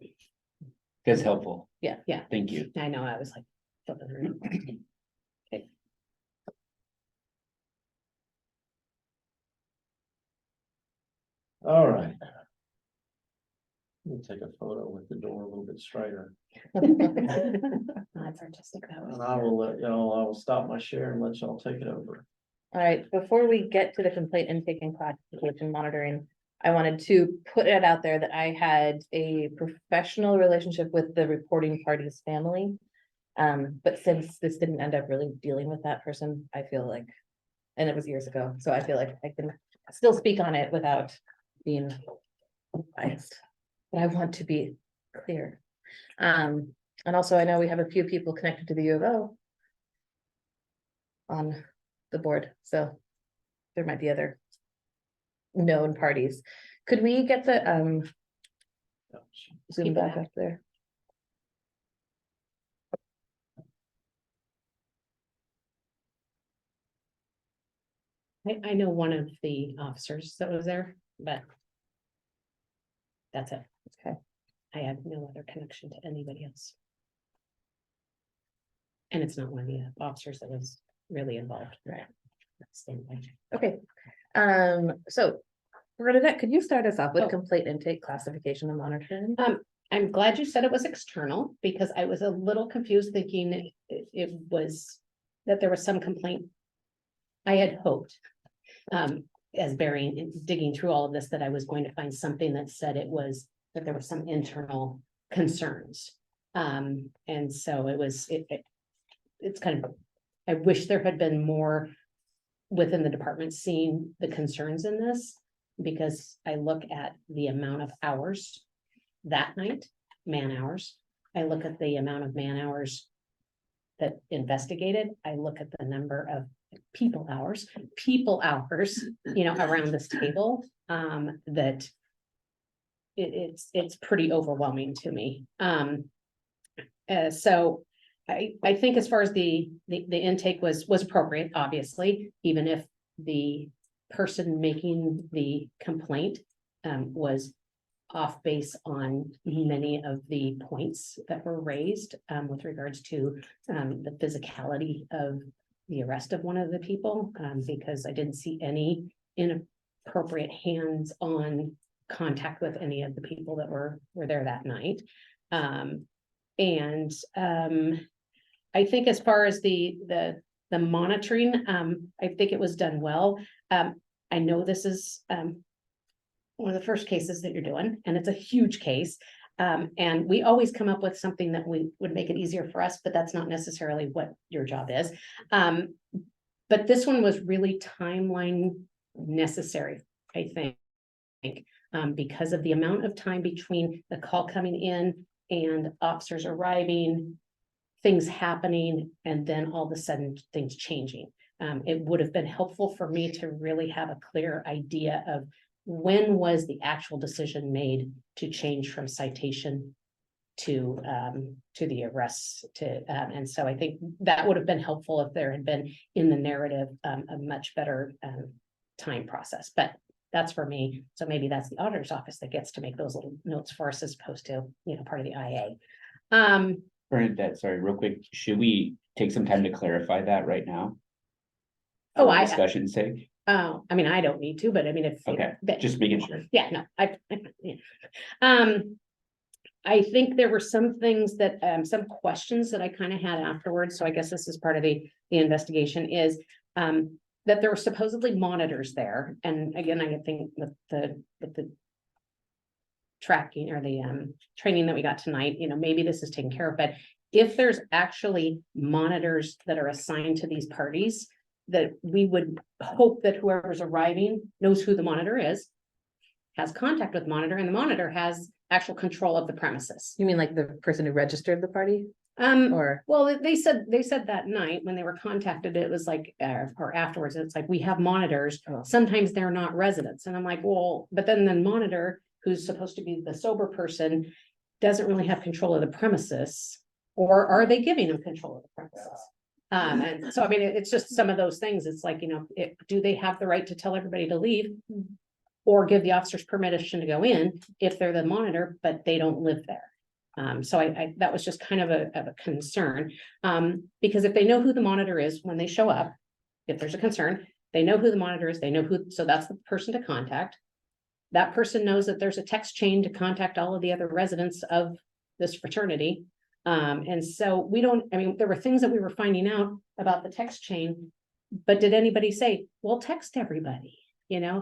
that's helpful. Yeah. Yeah. Thank you. I know, I was like. flipping through. All right. Let me take a photo with the door a little bit straighter. That's artistic, that was. And I will let y'all, I will stop my share and let y'all take it over. all right, before we get to the complaint intake and classification monitoring, I wanted to put it out there that I had a professional relationship with the reporting party's family. But since this didn't end up really dealing with that person, I feel like, and it was years ago, so I feel like I can still speak on it without being biased. But I want to be clear. And also I know we have a few people connected to the U of O on the board, so there might be other known parties. Could we get the zoom back up there? I know one of the officers that was there, but. That's it. Okay. I had no other connection to anybody else. And it's not one of the officers that was really involved. Right. Standpoint. Okay, so Bernadette, could you start us off with Oh. complaint intake, classification and monitoring? I'm glad you said it was external because I was a little confused thinking it was that there was some complaint. I had hoped, as digging through all of this, that I was going to find something that said that there were some internal concerns. And so it's kind of, I wish there had been more within the department seeing the concerns in this, because I look at the amount of hours that night, man hours. I look at the amount of man hours that investigated. I look at the number of people hours, around this table, that it's pretty overwhelming to me. So I think as far as the intake was appropriate, obviously, even if the person making the complaint was off base on many of the points that were raised with regards to the physicality of the arrest of one of the people, because I didn't see any inappropriate hands-on contact with any of the people that were there that night. I think as far as the monitoring, I think it was done well. I know this is one of the first cases that you're doing, and it's a huge case. And we always come up with something that would make it easier for us, but that's not necessarily what your job is. But this one was really timeline necessary, I think, because of the amount of time between the call coming in and officers arriving, things happening, and then all of a sudden things changing. It would have been helpful for me to really have a clear idea of when was the actual decision made to change from citation to the arrests and so I think that would have been helpful if there had been in the narrative a much better time process, but that's for me. So maybe that's the auditor's office that gets to make those little notes for us as opposed to, part of the IA. Bernadette, sorry, real quick, should we take some time to clarify that right now? Oh, For discussion's sake, I mean, I don't need to, but I mean, if. okay, but- just making sure. Yeah, no, yeah. I think there were some things that, some questions that I kind of had afterwards, so I guess this is part of the investigation is, that there were supposedly monitors there, and again, I think with the tracking or the, training that we got tonight, maybe this is taken care of, but if there's actually monitors that are assigned to these parties, that we would hope that whoever's arriving knows who the monitor is, has contact with monitor, and the monitor has actual control of the premises. You mean like the person who registered the party Um, or? well, they said that night when they were contacted, it was like, or afterwards, it's like, we have monitors. Oh. Sometimes they're not residents. And I'm like, well, but then the monitor, who's supposed to be the sober person, doesn't really have control of the premises. Or are they giving them control of the premises? And so, I mean, it's just some of those things. It's like, do they have the right to tell everybody to leave? Or give the officers permission to go in if they're the monitor, but they don't live there. So I that was just kind of a concern. Because if they know who the monitor is when they show up, if there's a concern, they know who the monitor is, they know who, so that's the person to contact. That person knows that there's a text chain to contact all of the other residents of this fraternity. And so there were things that we were finding out about the text chain, but did anybody say, well, text everybody?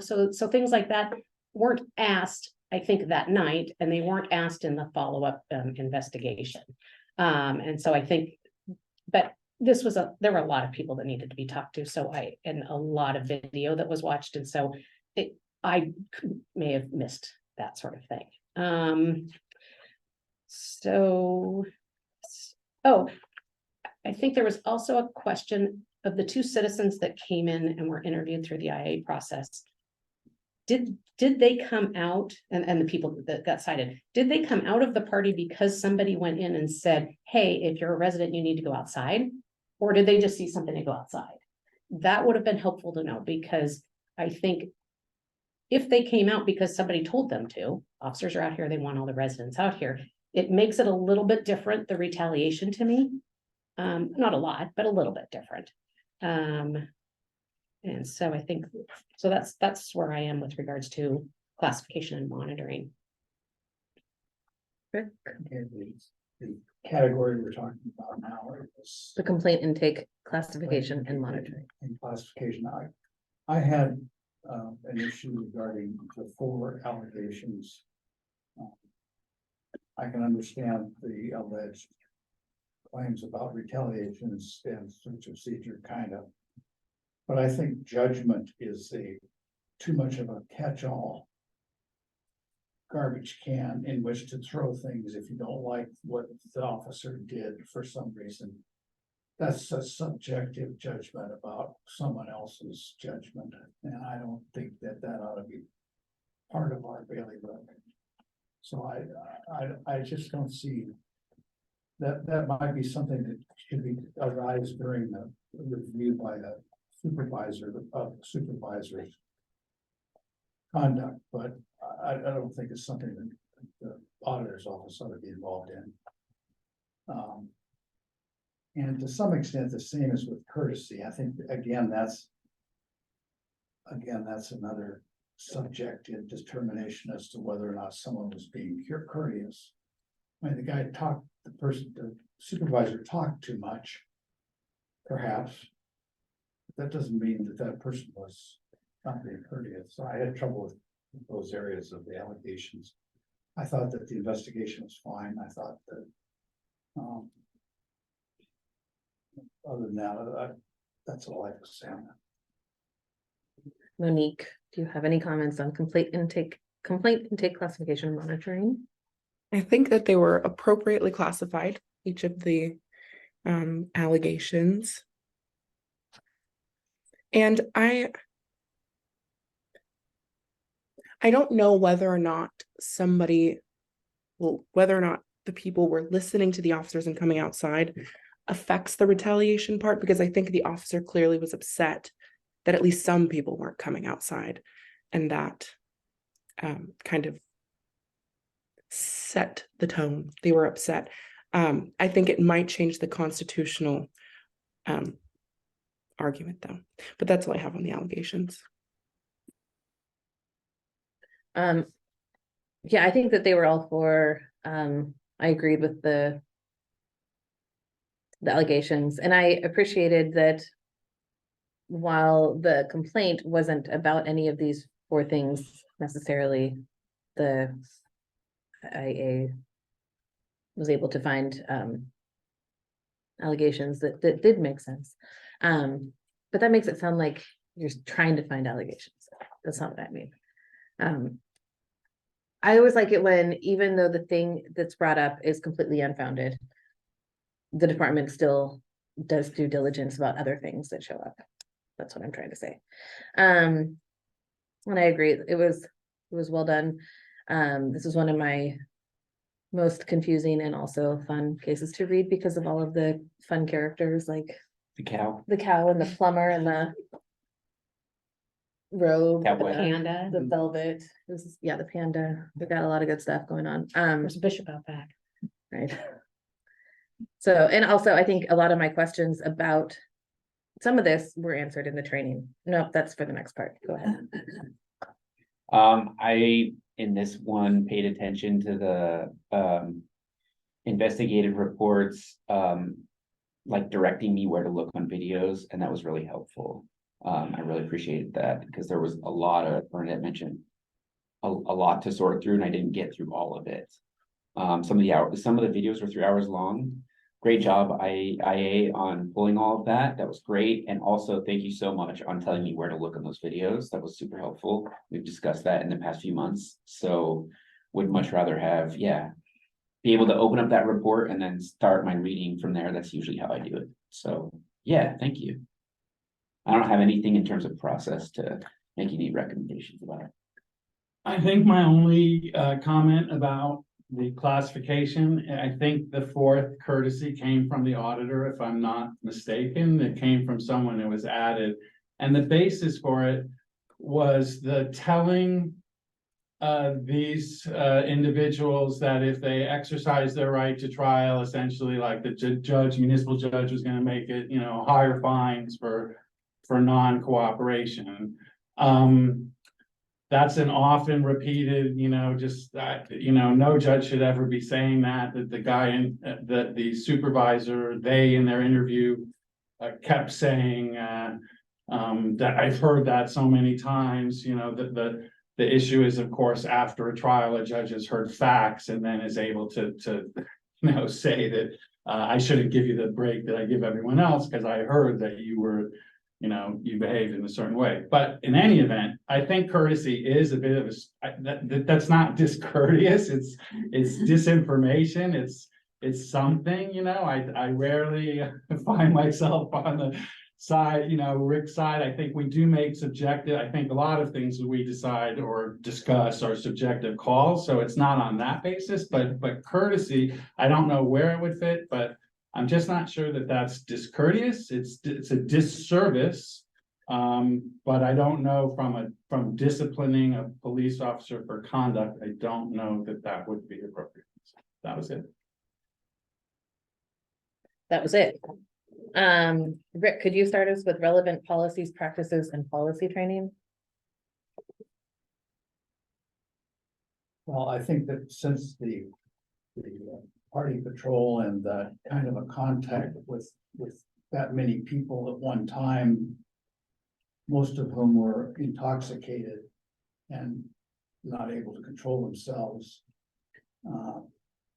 So things like that weren't asked, I think, that night, and they weren't asked in the follow-up investigation. And so I think, but there were a lot of people that needed to be talked to, and a lot of video that was watched, and so I may have missed that sort of thing. I think there was also a question of the two citizens that came in and were interviewed through the IA process. Did they come out, and the people that got cited, did they come out of the party because somebody went in and said, hey, if you're a resident, you need to go outside? Or did they just see something to go outside? That would have been helpful to know, because I think if they came out because somebody told them to, officers are out here, they want all the residents out here, it makes it a little bit different, the retaliation to me. Not a lot, but a little bit different. And so I think, so that's where I am with regards to classification and monitoring. And the category we're talking about now is. The complaint intake, classification and monitoring. And classification. I had an issue regarding the 4 allegations. I can understand the alleged claims about retaliation and standard procedure, kind of. But I think judgment is too much of a catch-all garbage can in which to throw things if you don't like what the officer did for some reason. That's a subjective judgment about someone else's judgment, and I don't think that ought to be part of our bailiwick. So I just don't see that might be something that should be arise during the review by the supervisor of supervisors conduct, but I don't think it's something that the auditor's office ought to be involved in. And to some extent, the same as with courtesy. I think again that's another subjective determination as to whether or not someone was being courteous. I mean, the supervisor talked too much, perhaps. That doesn't mean that person was not being courteous. So I had trouble with those areas of the allegations. I thought that the investigation was fine. I thought that, other than that, that's all I have to say on that. Monique, do you have any comments on complaint intake classification and monitoring? I think that they were appropriately classified, each of the allegations. And I don't know whether or not whether or not the people were listening to the officers and coming outside affects the retaliation part, because I think the officer clearly was upset that at least some people weren't coming outside, and that kind of set the tone. They were upset. I think it might change the constitutional argument though, but that's all I have on the allegations. Yeah, I think that they were all for, I agreed with the allegations, and I appreciated that while the complaint wasn't about any of these 4 things necessarily, the IA was able to find allegations that did make sense. But that makes it sound like you're trying to find allegations. That's not what I mean. I always like it when, even though the thing that's brought up is completely unfounded, the department still does due diligence about other things that show up. That's what I'm trying to say. And I agree, it was well done. This is one of my most confusing and also fun cases to read because of all of the fun characters, like The cow. the cow and the plumber and the robe, Cowboy. Panda, the velvet. This is, yeah, the panda. We've got a lot of good stuff going on. there's a bishop out back. Right. So, and also I think a lot of my questions about some of this were answered in the training. No, that's for the next part. Go ahead. I, in this one, paid attention to the, investigative reports, like directing me where to look on videos, and that was really helpful. I really appreciated that because there was a lot of, Bernadette mentioned, a lot to sort through, and I didn't get through all of it. Some of the videos were 3 hours long. Great job, IA, on pulling all of that. That was great. And also thank you so much on telling me where to look in those videos. That was super helpful. We've discussed that in the past few months. So would much rather have, be able to open up that report and then start my reading from there. That's usually how I do it. So thank you. I don't have anything in terms of process to make any recommendations about it. I think my only comment about the classification, I think the fourth courtesy came from the auditor, if I'm not mistaken. It came from someone that was added. And the basis for it was the telling these individuals that if they exercise their right to trial, essentially like the municipal judge was gonna make it, higher fines for non-cooperation. That's an often repeated, just that, no judge should ever be saying that the guy that the supervisor, they in their interview kept saying that I've heard that so many times, that the issue is, of course, after a trial, a judge has heard facts and then is able to say that I shouldn't give you the break that I give everyone else because I heard that you were, you behaved in a certain way. But in any event, I think courtesy is a bit of that's not discourteous. It's disinformation. It's something, I rarely find myself on the side, Rick's side. I think we do make subjective. I think a lot of things that we decide or discuss are subjective calls. So it's not on that basis, but courtesy, I don't know where it would fit, but I'm just not sure that that's discourteous. It's a disservice. But I don't know from disciplining a police officer for conduct, I don't know that would be appropriate. That was it. That was it. Rick, could you start us with relevant policies, practices, and policy training? Well, I think that since the party patrol and the kind of a contact with that many people at one time, most of whom were intoxicated and not able to control themselves,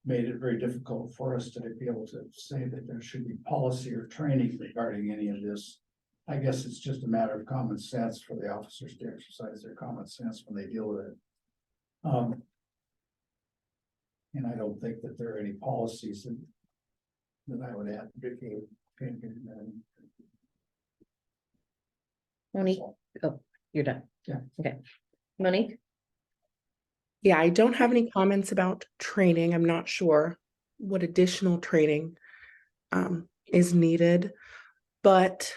made it very difficult for us to be able to say that there should be policy or training regarding any of this. I guess it's just a matter of common sense for the officers to exercise their common sense when they deal with it. And I don't think that there are any policies that I would add. Monique, oh, you're done. Yeah. Okay. Monique? Yeah, I don't have any comments about training. I'm not sure what additional training is needed, but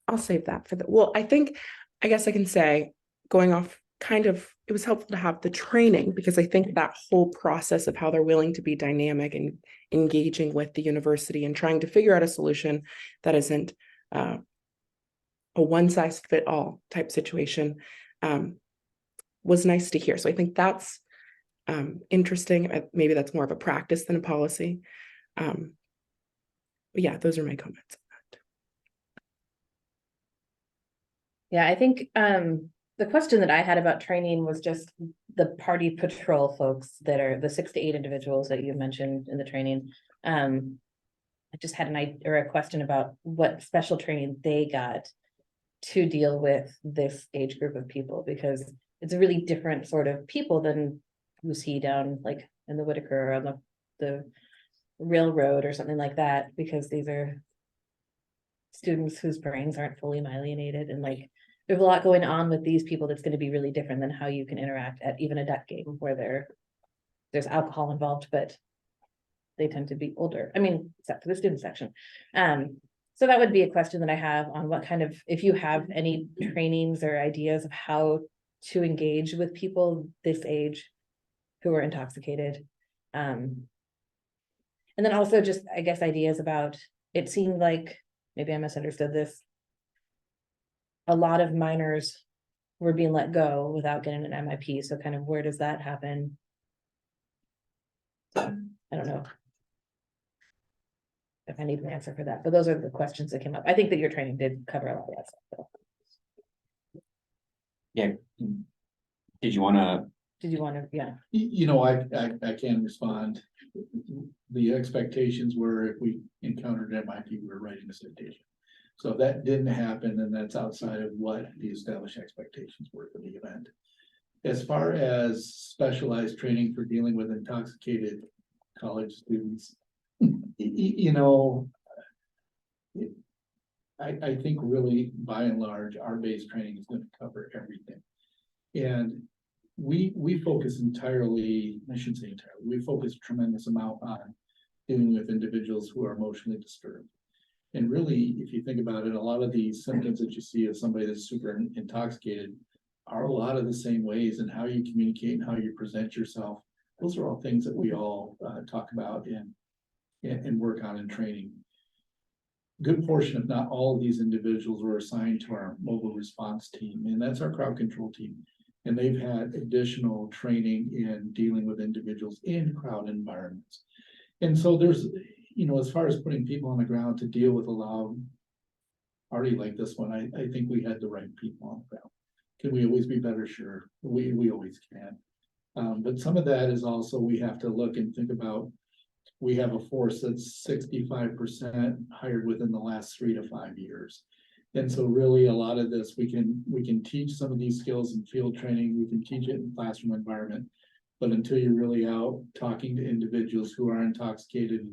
I'll save that for I guess I can say, going off it was helpful to have the training because I think that whole process of how they're willing to be dynamic and engaging with the university and trying to figure out a solution that isn't a one-size-fit-all type situation was nice to hear. So I think that's interesting. Maybe that's more of a practice than a policy. But yeah, those are my comments. Yeah, I think the question that I had about training was just the party patrol folks that are the 6 to 8 individuals that you mentioned in the training. I just had a question about what special training they got to deal with this age group of people, because it's a really different sort of people than you see down like in the Whitaker or on the railroad or something like that, because these are students whose brains aren't fully myelinated, and like there's a lot going on with these people that's going to be really different than how you can interact at even a duck game where there's alcohol involved, but they tend to be older. I mean, except for the student section. So that would be a question that I have on what kind of, if you have any trainings or ideas of how to engage with people this age who are intoxicated. And then also just, I guess, ideas about, it seemed like, maybe I misunderstood this, a lot of minors were being let go without getting an MIP. So kind of where does that happen? I don't know if I need an answer for that, but those are the questions that came up. I think that your training did cover a lot of that stuff. So. Yeah. Did you wanna? Did you want to, yeah. You know, I can respond. The expectations were if we encountered MIP, we were writing a citation. So if that didn't happen, then that's outside of what the established expectations were for the event. As far as specialized training for dealing with intoxicated college students, you know, I think really by and large, our base training is going to cover everything. And we focus entirely, I shouldn't say entirely, we focus a tremendous amount on dealing with individuals who are emotionally disturbed. And really, if you think about it, a lot of these symptoms that you see of somebody that's super intoxicated are a lot of the same ways, and how you communicate and how you present yourself. Those are all things that we all talk about and work on in training. Good portion, if not all of these individuals were assigned to our mobile response team, and that's our crowd control team. And they've had additional training in dealing with individuals in crowd environments. And so there's, you know, as far as putting people on the ground to deal with a loud party like this one, I think we had the right people on the ground. Can we always be better? Sure, we always can. But some of that is also, we have to look and think about, we have a force that's 65% hired within the last 3 to 5 years. And so really a lot of this, we can teach some of these skills in field training, we can teach it in classroom environment. But until you're really out talking to individuals who are intoxicated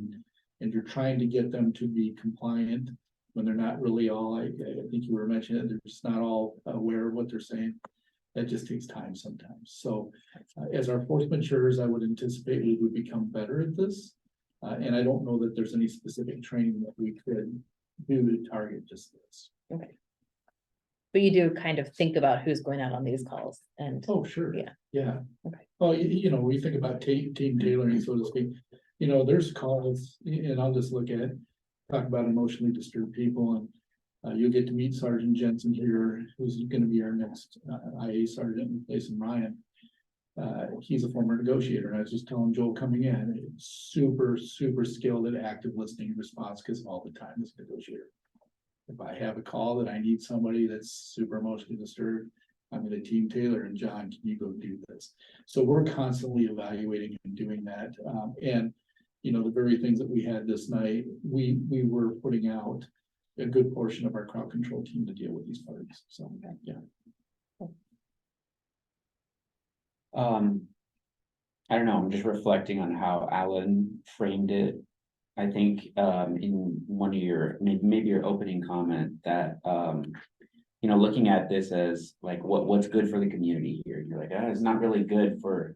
and you're trying to get them to be compliant when they're not really all, I think you were mentioning it, they're just not all aware of what they're saying. That just takes time sometimes. So as our force matures, I would anticipate we would become better at this. And I don't know that there's any specific training that we could do to target just this. Okay. But you do kind of think about who's going out on these calls and. Oh, sure. Yeah. Yeah. Okay. Well, you know, we think about team tailoring, so to speak. You know, there's calls, and I'll just talk about emotionally disturbed people, and you'll get to meet Sergeant Jensen here, who's going to be our next IA sergeant replacing Ryan. He's a former negotiator, and I was just telling Joel coming in, super skilled at active listening and response, because all the time as a negotiator. If I have a call that I need somebody that's super emotionally disturbed, I'm gonna team tailor, and John, can you go do this? So we're constantly evaluating and doing that. And you know, the very things that we had this night, we were putting out a good portion of our crowd control team to deal with these parties. So yeah. I don't know, I'm just reflecting on how Alan framed it. I think in one of your, maybe your opening comment that you know, looking at this as like what's good for the community here. You're like, it's not really good for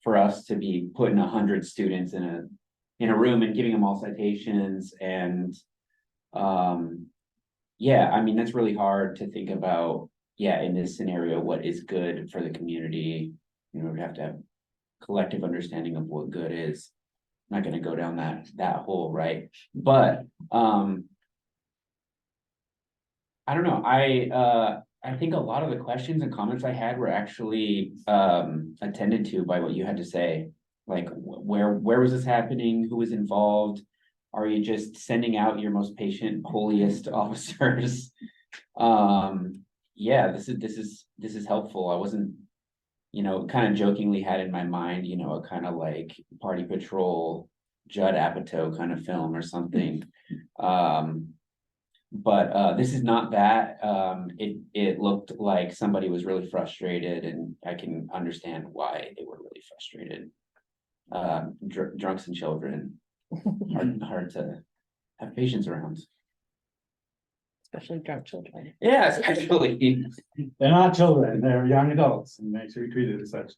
us to be putting 100 students in a room and giving them all citations. And yeah, I mean, that's really hard to think about. Yeah, in this scenario, what is good for the community? You know, we have to have collective understanding of what good is. I'm not going to go down that hole, right? But I don't know. I think a lot of the questions and comments I had were actually attended to by what you had to say. Like, where was this happening? Who was involved? Are you just sending out your most patient, holiest officers? Yeah, this is helpful. I wasn't you know, kind of jokingly had in my mind, you know, a kind of like Party Patrol, Judd Apatow kind of film or something. But this is not that. It looked like somebody was really frustrated, and I can understand why they were really frustrated. Drunks and children, hard to have patience around. Especially drunk children. Yeah, especially. They're not children, they're young adults, and they should be treated as such.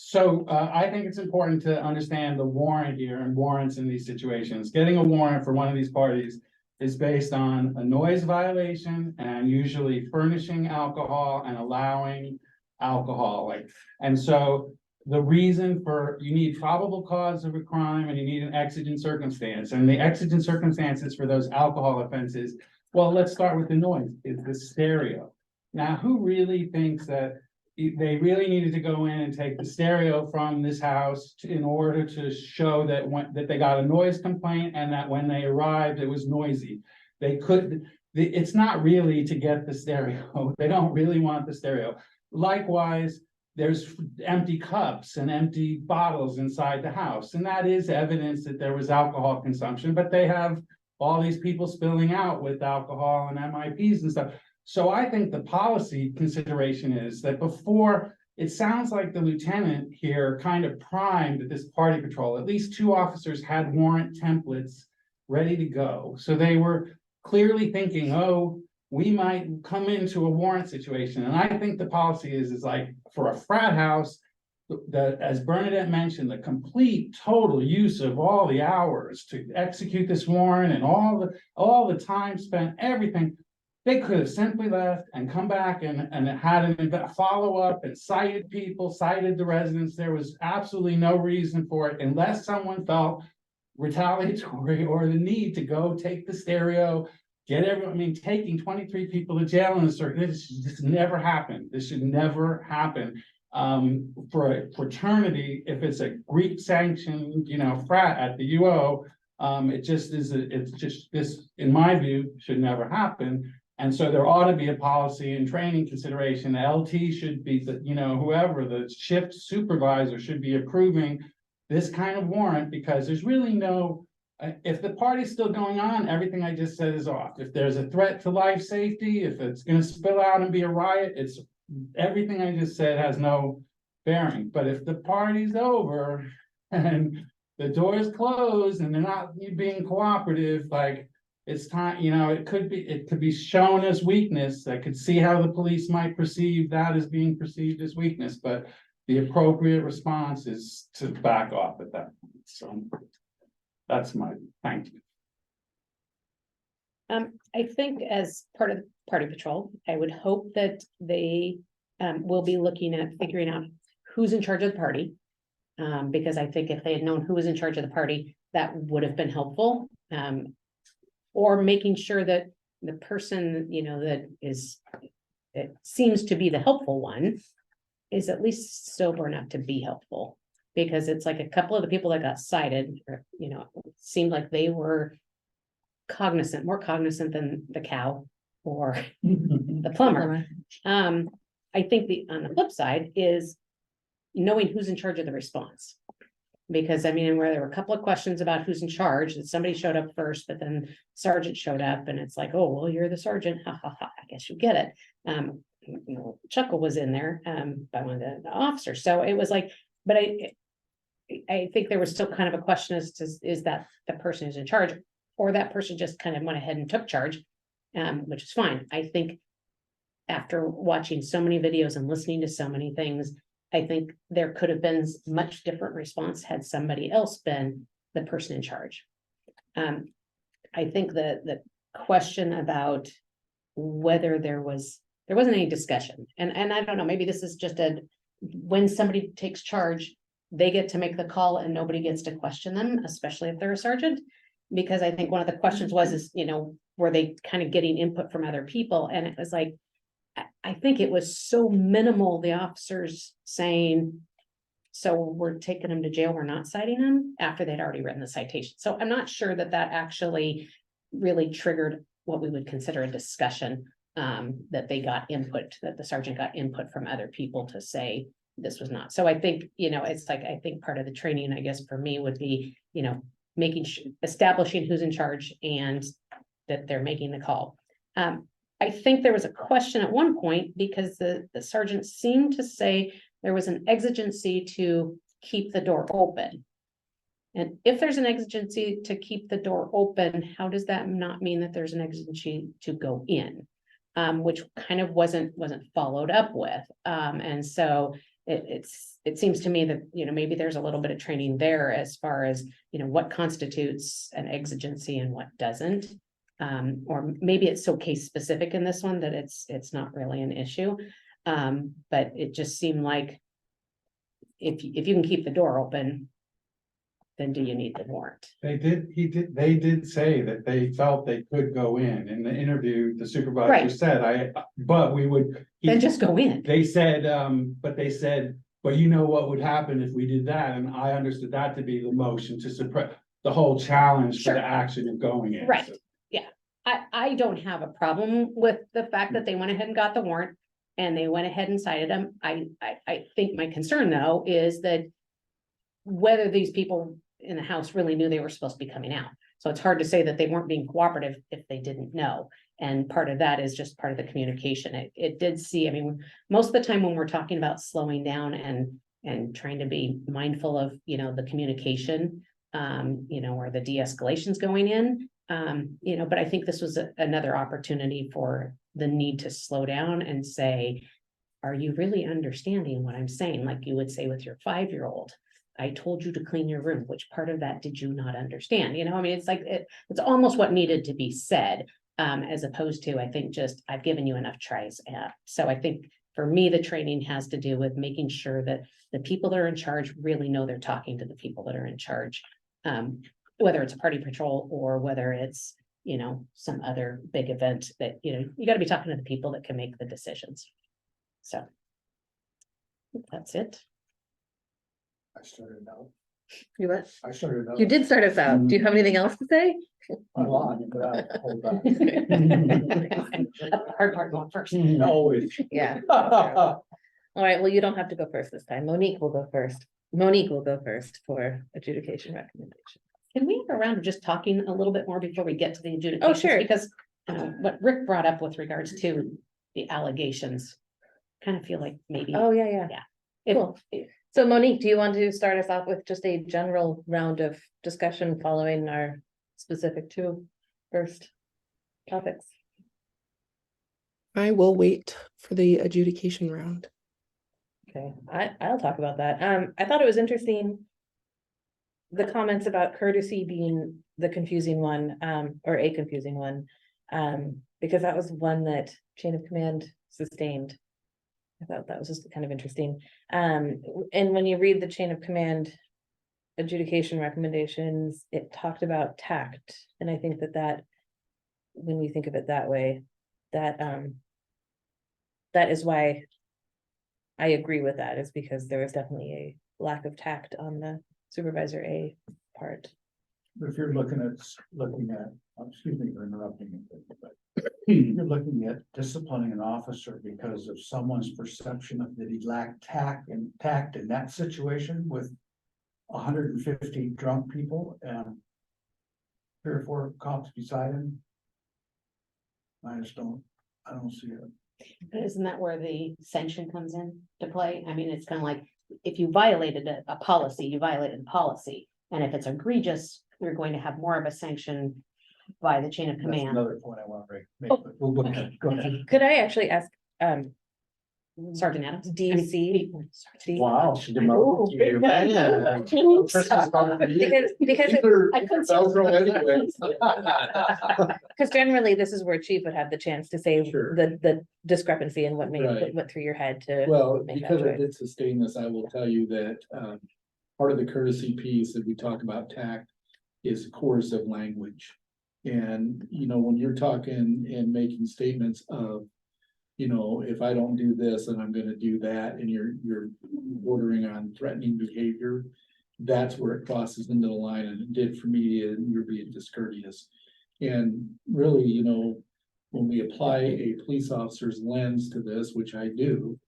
So I think it's important to understand the warrant here and warrants in these situations. Getting a warrant for one of these parties is based on a noise violation and usually furnishing alcohol and allowing alcohol, like, and so the reason for, you need probable cause of a crime and you need an exigent circumstance, and the exigent circumstances for those alcohol offenses, well, let's start with the noise, is the stereo. Now, who really thinks that they really needed to go in and take the stereo from this house in order to show that they got a noise complaint and that when they arrived, it was noisy? It's not really to get the stereo. They don't really want the stereo. Likewise, there's empty cups and empty bottles inside the house, and that is evidence that there was alcohol consumption, but they have all these people spilling out with alcohol and MIPs and stuff. So I think the policy consideration is that before, it sounds like the lieutenant here kind of primed this party patrol. At least 2 officers had warrant templates ready to go. So they were clearly thinking, oh, we might come into a warrant situation. And I think the policy is like for a frat house, as Bernadette mentioned, the complete total use of all the hours to execute this warrant and all the time spent, everything. They could have simply left and come back and had a follow-up and cited people, cited the residents. There was absolutely no reason for it unless someone felt retaliatory or the need to go take the stereo, get everyone, I mean, taking 23 people to jail in the circuit, this never happened. This should never happen. For a fraternity, if it's a Greek sanctioned, you know, frat at the UO, it just is, it's just, this, in my view, should never happen. And so there ought to be a policy and training consideration. The LT should be, you know, whoever, the shift supervisor should be approving this kind of warrant, because there's really no, if the party's still going on, everything I just said is off. If there's a threat to life safety, if it's gonna spill out and be a riot, it's, everything I just said has no bearing. But if the party's over and the door's closed and they're not being cooperative, like, it's time, you know, it could be shown as weakness. I could see how the police might perceive that as being perceived as weakness, but the appropriate response is to back off at that point. So that's my, thank you. I think as part of Party Patrol, I would hope that they will be looking at figuring out who's in charge of the party. Because I think if they had known who was in charge of the party, that would have been helpful. Or making sure that the person, you know, that is, it seems to be the helpful one, is at least sober enough to be helpful. Because it's like a couple of the people that got cited, or, you know, it seemed like they were cognizant, more cognizant than the cow or the plumber. I think on the flip side is knowing who's in charge of the response. Because I mean, where there were a couple of questions about who's in charge, that somebody showed up first, but then sergeant showed up and it's like, oh, well, you're the sergeant. Ha ha ha, I guess you get it. You know, chuckle was in there by one of the officers. So it was like, but I think there was still kind of a question as to, is that the person who's in charge, or that person just kind of went ahead and took charge, which is fine. I think after watching so many videos and listening to so many things, I think there could have been much different response had somebody else been the person in charge. I think the question about whether there wasn't any discussion, and I don't know, maybe this is just when somebody takes charge, they get to make the call and nobody gets to question them, especially if they're a sergeant. Because I think one of the questions was, you know, were they kind of getting input from other people? And it was like, I think it was so minimal, the officers saying, so we're taking them to jail, we're not citing them, after they'd already written the citation. So I'm not sure that actually really triggered what we would consider a discussion. that they got input, that the sergeant got input from other people to say this was not. So I think, it's like, I think part of the training, I guess, for me would be, making establishing who's in charge and that they're making the call. I think there was a question at one point because the sergeant seemed to say there was an exigency to keep the door open. And if there's an exigency to keep the door open, how does that not mean that there's an exigency to go in? Which kind of wasn't followed up with. And so it seems to me that, maybe there's a little bit of training there as far as, what constitutes an exigency and what doesn't. Or maybe it's so case specific in this one that it's not really an issue. But it just seemed like if you can keep the door open, then do you need the warrant? They did say that they felt they could go in the interview, the supervisor Right. said, but we would. Then just go in. They said, but you know what would happen if we did that, and I understood that to be the motion to suppress the whole challenge for Sure. the action of going in. Right. I don't have a problem with the fact that they went ahead and got the warrant and they went ahead and cited them. I think my concern though is that whether these people in the house really knew they were supposed to be coming out. So it's hard to say that they weren't being cooperative if they didn't know. And part of that is just part of the communication. It did see, I mean, most of the time when we're talking about slowing down and trying to be mindful of, the communication, or the de-escalation's going in, but I think this was another opportunity for the need to slow down and say, are you really understanding what I'm saying? Like you would say with your 5-year-old, I told you to clean your room. Which part of that did you not understand? I mean, it's like, it's almost what needed to be said, as opposed to, I think just, I've given you enough tries. So I think for me, the training has to do with making sure that the people that are in charge really know they're talking to the people that are in charge. Whether it's a party patrol or whether it's, some other big event that, you got to be talking to the people that can make the decisions. So that's it. I started out, You what? I started out. You did start us out. Do you have anything else to say? A lot, but I'll hold back. Hard part going first. Always. Yeah. All right, well, you don't have to go first this time. Monique will go first. Monique will go first for adjudication recommendation. Can we have a round of just talking a little bit more before we get to the adjudication? sure. Because what Rick brought up with regards to the allegations, kind of feel like maybe. Oh, yeah. if- Cool. So Monique, do you want to start us off with just a general round of discussion following our specific 2 first topics? I will wait for the adjudication round. Okay, I'll talk about that. I thought it was interesting. The comments about courtesy being the confusing one, or a confusing one. Because that was one that chain of command sustained. I thought that was just kind of interesting. And when you read the chain of command adjudication recommendations, it talked about tact. And I think that when you think of it that way, that is why I agree with that, is because there was definitely a lack of tact on the supervisor A part. If you're looking at, excuse me for interrupting you, but you're looking at disciplining an officer because of someone's perception of that he lacked tact in that situation with 150 drunk people and 3 or 4 cops beside him. I don't see it. Isn't that where the sanction comes in to play? I mean, it's kind of like, if you violated a policy, you violated policy. And if it's egregious, you're going to have more of a sanction by the chain of That's command. another point I want to make, but we'll look at it. Go ahead. Could I actually ask, Sergeant Adams. DC? Wow. she demoted you. Man. Because I couldn't say- Because generally, this is where chief would have the chance to say Sure. the discrepancy and what Right. went through your head to. Well, make that because I choice. did sustain this, I will tell you that, part of the courtesy piece that we talk about tact is coercive language. And, when you're talking and making statements of, if I don't do this, then I'm gonna do that, and you're bordering on threatening behavior, that's where it crosses into the line, and it did for me, and you're being discourteous. And really, when we apply a police officer's lens to this, which I do,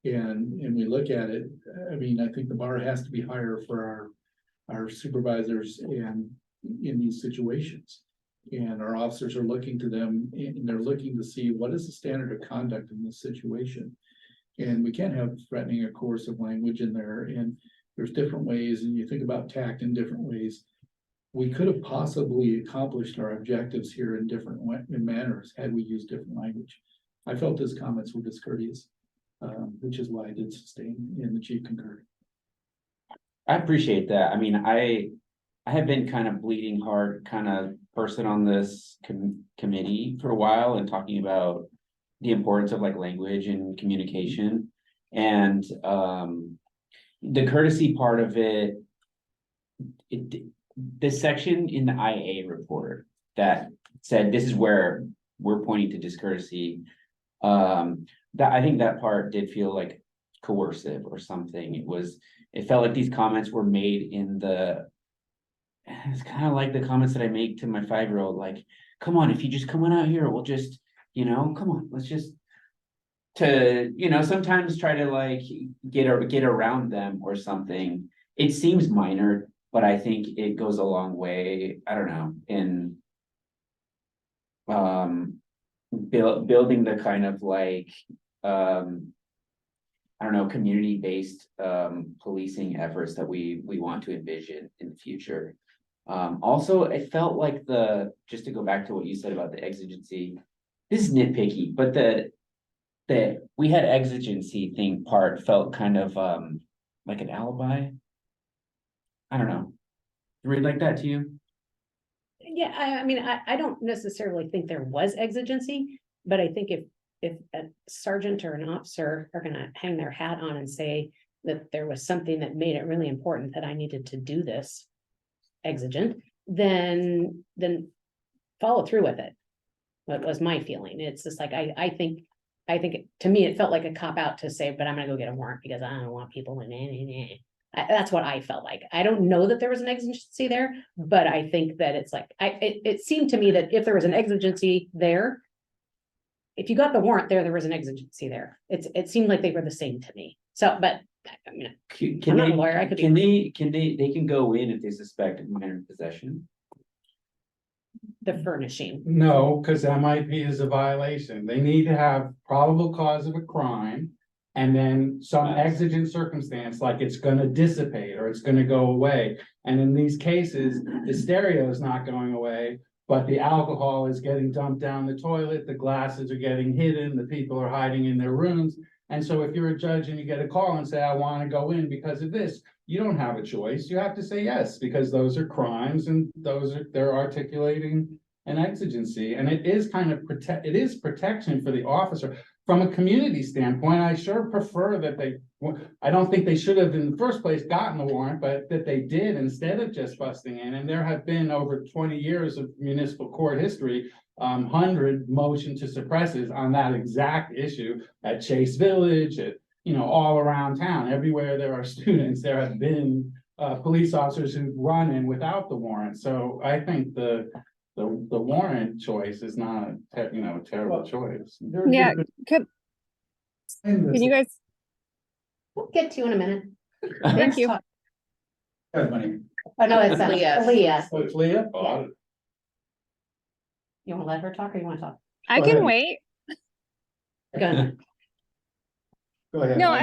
and we look at it, I mean, I think the bar has to be higher for our supervisors and in these situations. And our officers are looking to them, and they're looking to see what is the standard of conduct in this situation. And we can't have threatening or coercive language in there, and there's different ways, and you think about tact in different ways. We could have possibly accomplished our objectives here in different manners had we used different language. I felt his comments were discourteous, which is why I did sustain, and the chief concurred. I appreciate that. I mean, I have been kind of bleeding heart kind of person on this committee for a while and talking about the importance of like language and communication. And the courtesy part of it, the section in the IA report that said this is where we're pointing to discourtesy, that I think that part did feel like coercive or something. It felt like these comments were made in it's kind of like the comments that I make to my 5-year-old, like, come on, if you just come on out here, we'll just, come on, let's just sometimes try to like get around them or something. It seems minor, but I think it goes a long way, I don't know, in building the kind of like community-based policing efforts that we want to envision in the future. Also, it felt like just to go back to what you said about the exigency, this is nitpicky, but the we had exigency thing part felt kind of like an alibi. I don't know. Read like that to you? Yeah, I mean, I don't necessarily think there was exigency, but I think if a sergeant or an officer are gonna hang their hat on and say that there was something that made it really important that I needed to do this exigent, then follow through with it. What was my feeling? It's just like, I think to me, it felt like a cop out to say, but I'm gonna go get a warrant because I don't want people in. That's what I felt like. I don't know that there was an exigency there, but I think that it's like, it seemed to me that if there was an exigency there, if you got the warrant there was an exigency there. It seemed like they were the same to me. So, but I mean, I'm not a lawyer. I could be. They can go in if they suspect minor possession. The furnishing. No, because MIP is a violation. They need to have probable cause of a crime. And then some exigent circumstance, like it's gonna dissipate or it's gonna go away. And in these cases, the stereo is not going away, but the alcohol is getting dumped down the toilet, the glasses are getting hidden, the people are hiding in their rooms. And so if you're a judge and you get a call and say, I want to go in because of this, you don't have a choice. You have to say yes, because those are crimes and they're articulating an exigency. And it is kind of protection for the officer. From a community standpoint, I sure prefer that I don't think they should have in the first place gotten the warrant, but that they did instead of just busting in. And there have been over 20 years of municipal court history, 100 motion to suppresses on that exact issue at Chase Village, all around town. Everywhere there are students, there have been police officers who run in without the warrant. So I think the warrant choice is not a terrible choice. Yeah, can you guys, We'll get to you in a minute. thank you. Oh, no, it's Leah. Oh, it's Leah? Yeah. You wanna let her talk or you wanna talk? I Go can ahead. wait. Go ahead. Go ahead. No,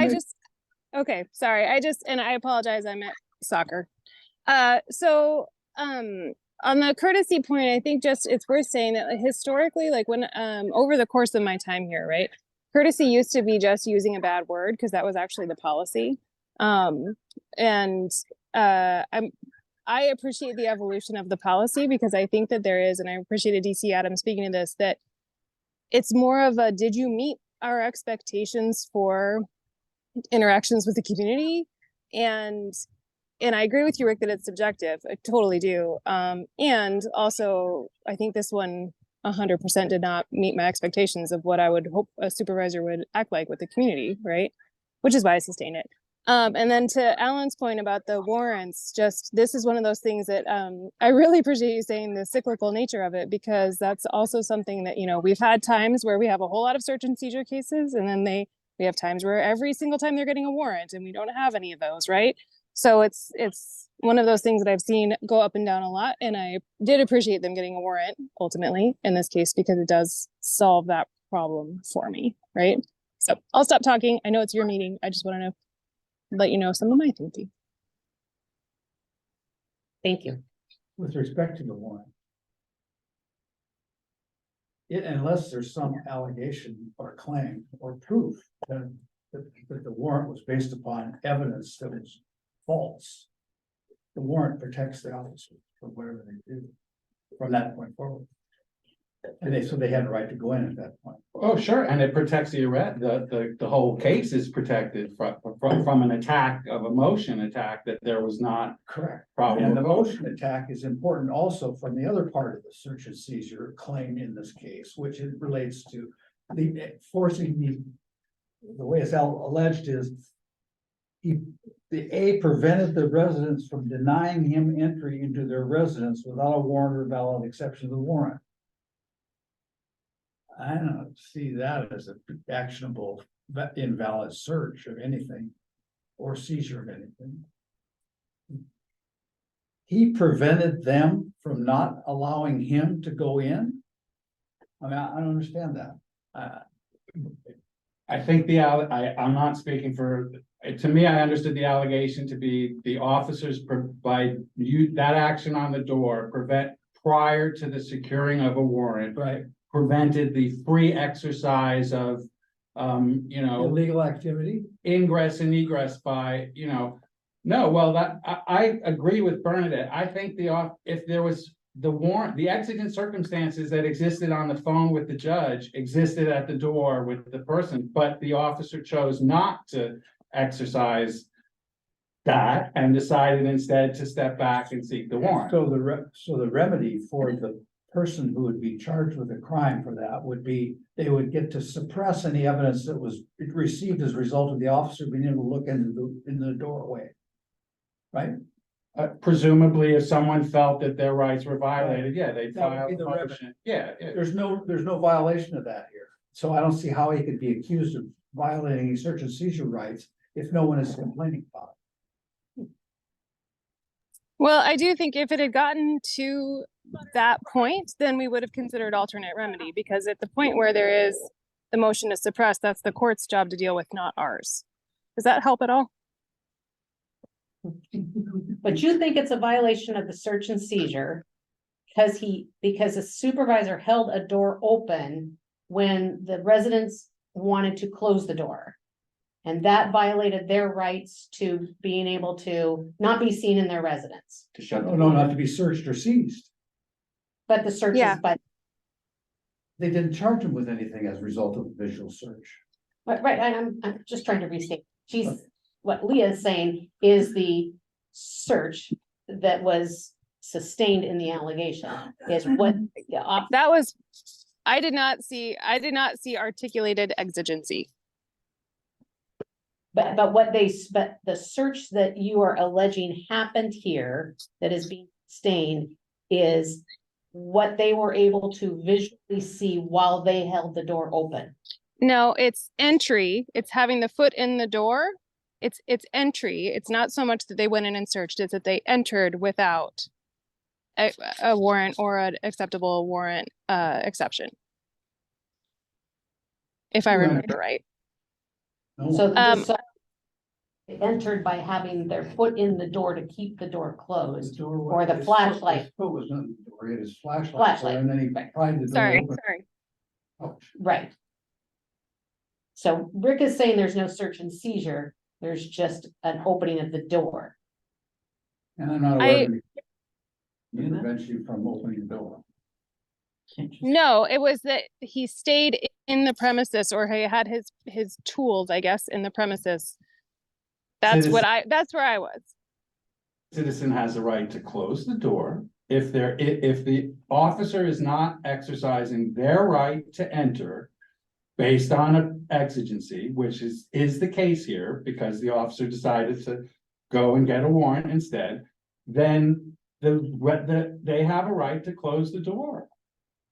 okay, sorry. And I apologize, I'm at soccer. On the courtesy point, I think it's worth saying that historically, like when, over the course of my time here, right? Courtesy used to be just using a bad word because that was actually the policy. I appreciate the evolution of the policy because I think that there is, and I appreciated DC Adams speaking to this, that it's more of a, did you meet our expectations for interactions with the community? And I agree with you, Rick, that it's subjective. I totally do. And also, I think this one 100% did not meet my expectations of what I would hope a supervisor would act like with the community, right? Which is why I sustained it. And then to Alan's point about the warrants, just this is one of those things that I really appreciate you saying the cyclical nature of it, because that's also something that, you know, we've had times where we have a whole lot of search and seizure cases, and then we have times where every single time they're getting a warrant and we don't have any of those, right? So it's one of those things that I've seen go up and down a lot, and I did appreciate them getting a warrant ultimately in this case, because it does solve that problem for me, right? So I'll stop talking. I know it's your meeting. I just want to let you know some of my thinking. Thank you. With respect to the warrant. Unless there's some allegation or claim or proof that the warrant was based upon evidence that was false. The warrant protects the officer from whatever they do from that point forward. And so they had a right to go in at that point. Oh, sure, and it protects the arrest, the whole case is protected from an attack of a motion attack that there was not Correct. probable. And the motion attack is important also from the other part of the search and seizure claim in this case, which it relates to the forcing the way it's alleged is the prevented the residents from denying him entry into their residence without a warrant or valid exception of the warrant. I don't see that as an actionable invalid search of anything or seizure of anything. He prevented them from not allowing him to go in. I mean, I don't understand that. I think I'm not speaking for, to me, I understood the allegation to be the officers provide that action on the door, prior to the securing of a warrant. Right. Prevented the free exercise of, Illegal activity. ingress and egress by, no, well, I agree with Bernadette. I think if there was the warrant, the exigent circumstances that existed on the phone with the judge existed at the door with the person, but the officer chose not to exercise that and decided instead to step back and seek the warrant. So the remedy for the person who would be charged with a crime for that would be, they would get to suppress any evidence that was received as a result of the officer being able to look in the doorway. Right? Presumably, if someone felt that their rights were violated, yeah, they'd That would file be a the motion. Yeah, There's no violation of that here. So I don't see how he could be accused of violating any search and seizure rights if no one is complaining about it. Well, I do think if it had gotten to that point, then we would have considered alternate remedy, because at the point where there is the motion to suppress, that's the court's job to deal with, not ours. Does that help at all? But you think it's a violation of the search and seizure because the supervisor held a door open when the residents wanted to close the door. And that violated their rights to being able to not be seen in their residence. To shut the. No, not to be searched or seized. But the search Yeah. is, but, They didn't charge him with anything as a result of the visual search. right, I'm just trying to restate. What Leah is saying is the search that was sustained in the allegation is what. That was, I did not see articulated exigency. But the search that you are alleging happened here that is being sustained is what they were able to visually see while they held the door open. No, it's entry. It's having the foot in the door. It's entry. It's not so much that they went in and searched, it's that they entered without a warrant or an acceptable warrant exception. If I remember right. So Um, they entered by having their foot in the door to keep the door closed. door was- Or the his flashlight. His foot was in the door, he had his flashlight, Flashlight, and then he right. pried the door Sorry, open. sorry. Oh, Right. So Rick is saying there's no search and seizure, there's just an opening of the door. And I'm not aware of any that prevents you from opening the door. No, it was that he stayed in the premises, or he had his tools, I guess, in the premises. That's where I was. Citizen has a right to close the door. If the officer is not exercising their right to enter based on an exigency, which is the case here, because the officer decided to go and get a warrant instead, then they have a right to close the door.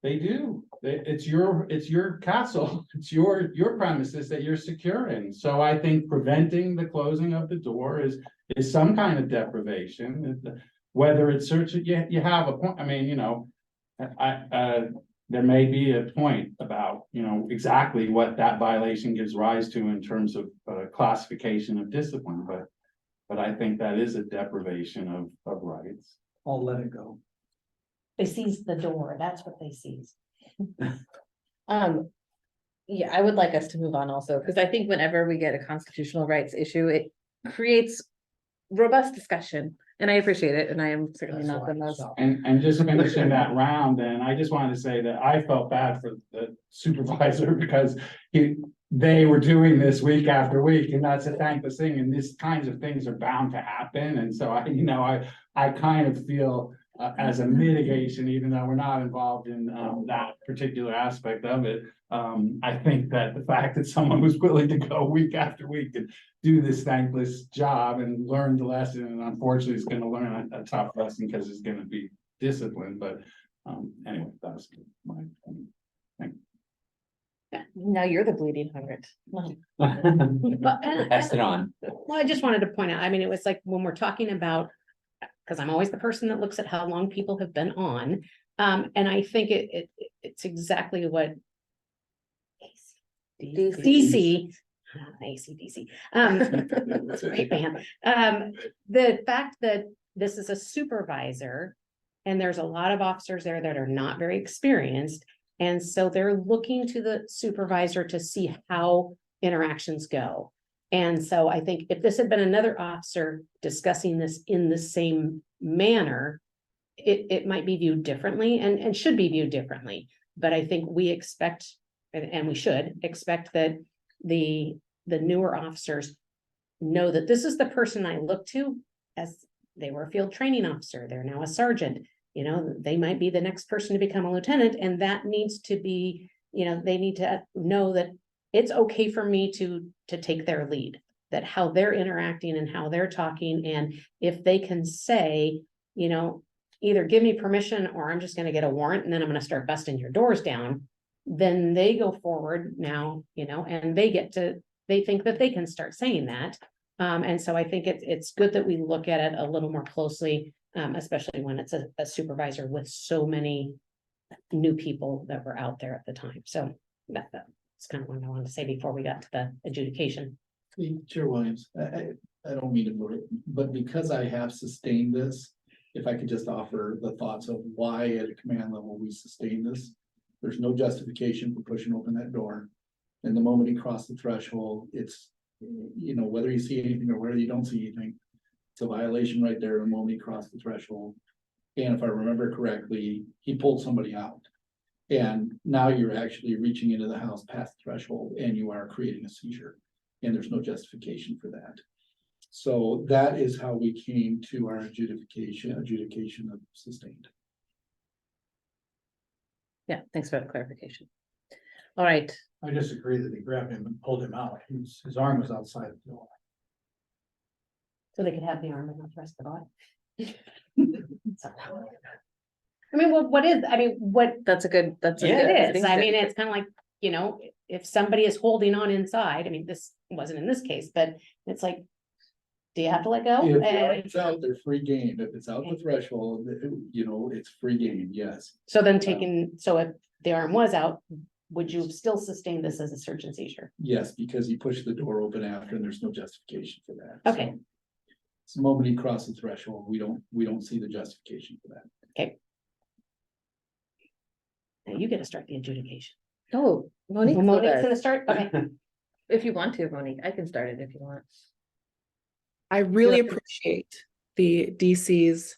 They do. It's your castle. It's your premises that you're securing. So I think preventing the closing of the door is some kind of deprivation. Whether it's search, you have a point. I mean, you know, there may be a point about, you know, exactly what that violation gives rise to in terms of classification of discipline, but I think that is a deprivation of rights. I'll let it go. They seized the door, that's what they seized. Yeah, I would like us to move on also, because I think whenever we get a constitutional rights issue, it creates robust discussion, and I appreciate it, and I am certainly not the most. And just finishing that round, then I just wanted to say that I felt bad for the supervisor because they were doing this week after week, and that's a thankless thing, and these kinds of things are bound to happen, and so I kind of feel as a mitigation, even though we're not involved in that particular aspect of it. I think that the fact that someone was willing to go week after week and do this thankless job and learn the lesson, and unfortunately is going to learn a tough lesson because it's going to be disciplined. But anyway, that was my opinion. Now you're the bleeding heart. Pass it on. Well, I just wanted to point out, I mean, it was like when we're talking about, because I'm always the person that looks at how long people have been on. And I think it's exactly what DC, ACDC, it's a great band. The fact that this is a supervisor and there's a lot of officers there that are not very experienced. And so they're looking to the supervisor to see how interactions go. And so I think if this had been another officer discussing this in the same manner, it might be viewed differently and should be viewed differently. But I think we expect, and we should expect that the newer officers know that this is the person I look to, as they were a field training officer. They're now a sergeant. You know, they might be the next person to become a lieutenant, and that needs to be, you know, they need to know that it's okay for me to take their lead, that how they're interacting and how they're talking. And if they can say, you know, either give me permission or I'm just going to get a warrant and then I'm going to start busting your doors down, then they go forward now, you know, and they think that they can start saying that. And so I think it's good that we look at it a little more closely, especially when it's a supervisor with so many new people that were out there at the time. So that's kind of what I wanted to say before we got to the adjudication. Chair Williams, I don't mean to put it, but because I have sustained this, if I could just offer the thoughts of why at a command level we sustain this. There's no justification for pushing open that door. And the moment he crossed the threshold, it's, you know, whether you see anything or whether you don't see anything, it's a violation right there the moment he crossed the threshold. And if I remember correctly, he pulled somebody out. And now you're actually reaching into the house past the threshold and you are creating a seizure. And there's no justification for that. So that is how we came to our adjudication of sustained. Yeah, thanks for the clarification. All right, I disagree that he grabbed him and pulled him out. His arm was outside the door. So they could have the arm and not press the body. I mean, what that's a good. Yeah, it is. I mean, it's kind of like, you know, if somebody is holding on inside, I mean, this wasn't in this case, but it's like, do you have to let go? If it's out, they're free game. If it's out the threshold, you know, it's free game, yes. So then so if the arm was out, would you still sustain this as a search and seizure? Yes, because he pushed the door open after and there's no justification for that. Okay. So the moment he crossed the threshold, we don't see the justification for that. Okay. Now you get to start the adjudication. Oh, Monique. Monique's gonna start, okay. If you want to, Monique, I can start it if you want. I really Yeah. appreciate the DC's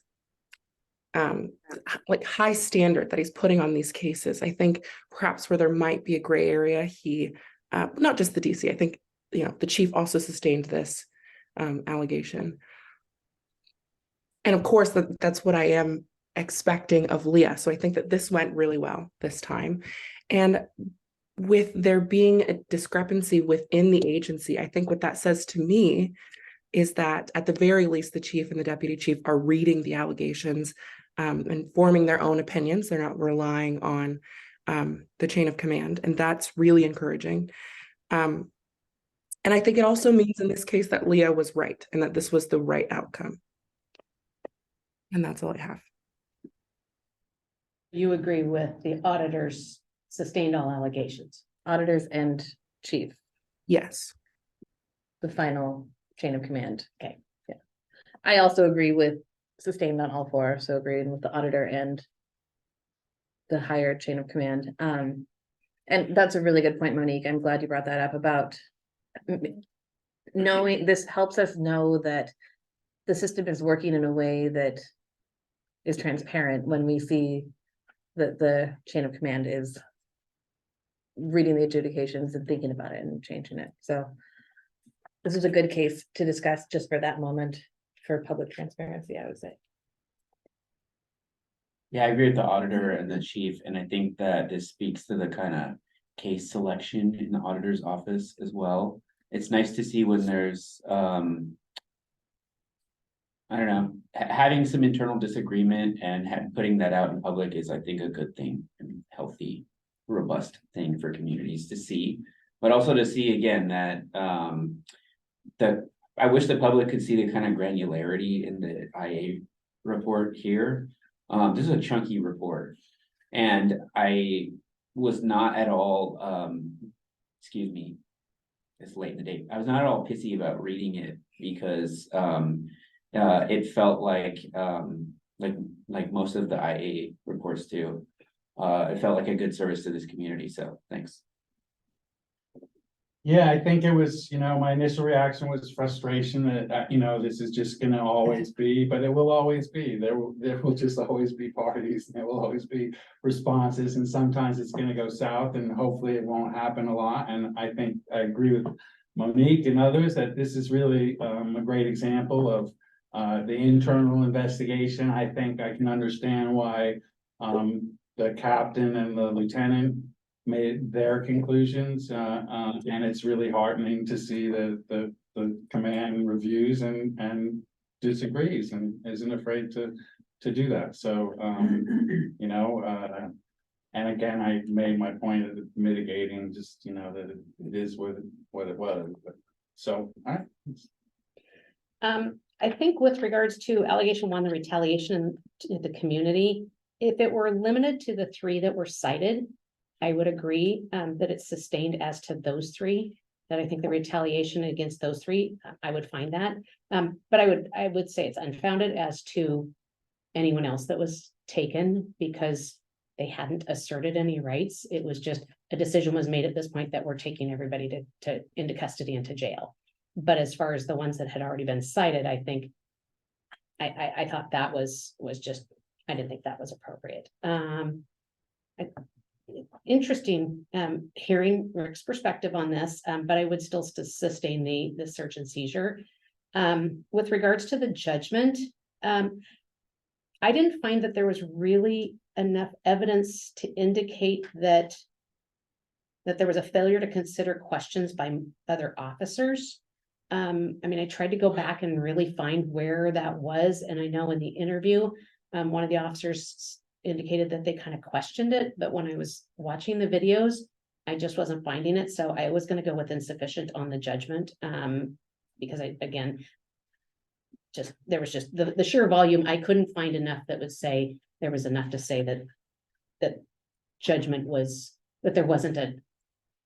like high standard that he's putting on these cases. I think perhaps where there might be a gray area, he not just the DC, I think, you know, the chief also sustained this allegation. And of course, that's what I am expecting of Leah. So I think that this went really well this time. And with there being a discrepancy within the agency, I think what that says to me is that at the very least, the chief and the deputy chief are reading the allegations and forming their own opinions. They're not relying on the chain of command, and that's really encouraging. And I think it also means in this case that Leah was right and that this was the right outcome. And that's all I have. You agree with the auditors sustained all allegations? Auditors and chief, Yes. the final chain of command. Okay. Yeah. I also agree with sustained on all four, so agreeing with the auditor and the higher chain of command. And that's a really good point, Monique. I'm glad you brought that up about knowing, this helps us know that the system is working in a way that is transparent when we see that the chain of command is reading the adjudications and thinking about it and changing it. So this is a good case to discuss just for that moment for public transparency, I would say. Yeah, I agree with the auditor and the chief, and I think that this speaks to the kind of case selection in the auditor's office as well. It's nice to see when there's, I don't know, having some internal disagreement and putting that out in public is, I think, a good thing and healthy, robust thing for communities to see. But also to see again that, that I wish the public could see the kind of granularity in the IA report here. This is a chunky report, and I was not at all, excuse me, it's late in the day. I was not at all pissy about reading it because it felt like most of the IA reports do. It felt like a good service to this community. So thanks. Yeah, I think it was, my initial reaction was frustration that, this is just gonna always be, but it will always be. There will just always be parties, and there will always be responses, and sometimes it's gonna go south, and hopefully it won't happen a lot. And I think I agree with Monique and others that this is really a great example of the internal investigation. I think I can understand why the captain and the lieutenant made their conclusions, and it's really heartening to see that the command reviews and disagrees and isn't afraid to do that. So, and again, I made my point of mitigating, just, that it is what it was. But, so, all right. I think with regards to allegation one, the retaliation to the community, if it were limited to the three that were cited, I would agree that it's sustained as to those three, that I think the retaliation against those three, I would find that. But I would say it's unfounded as to anyone else that was taken because they hadn't asserted any rights. It was just a decision was made at this point that we're taking everybody to into custody and to jail. But as far as the ones that had already been cited, I think I thought that was just, I didn't think that was appropriate. Interesting hearing Rick's perspective on this, but I would still sustain the search and seizure. With regards to the judgment, I didn't find that there was really enough evidence to indicate that there was a failure to consider questions by other officers. I mean, I tried to go back and really find where that was, and I know in the interview, one of the officers indicated that they kind of questioned it, but when I was watching the videos, I just wasn't finding it. So I was going to go with insufficient on the judgment. Because there was just the sheer volume. I couldn't find enough that would say there was enough to say that judgment was, that there wasn't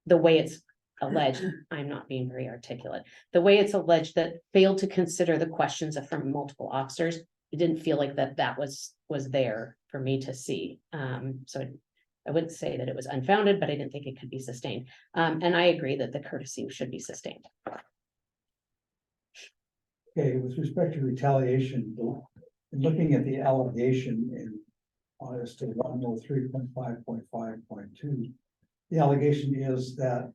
the way it's alleged. I'm not being very articulate. The way it's alleged that failed to consider the questions from multiple officers. It didn't feel like that was there for me to see. So I wouldn't say that it was unfounded, but I didn't think it could be sustained. And I agree that the courtesy should be sustained. Okay, with respect to retaliation, looking at the allegation in as to 103.5.5.2, the allegation is that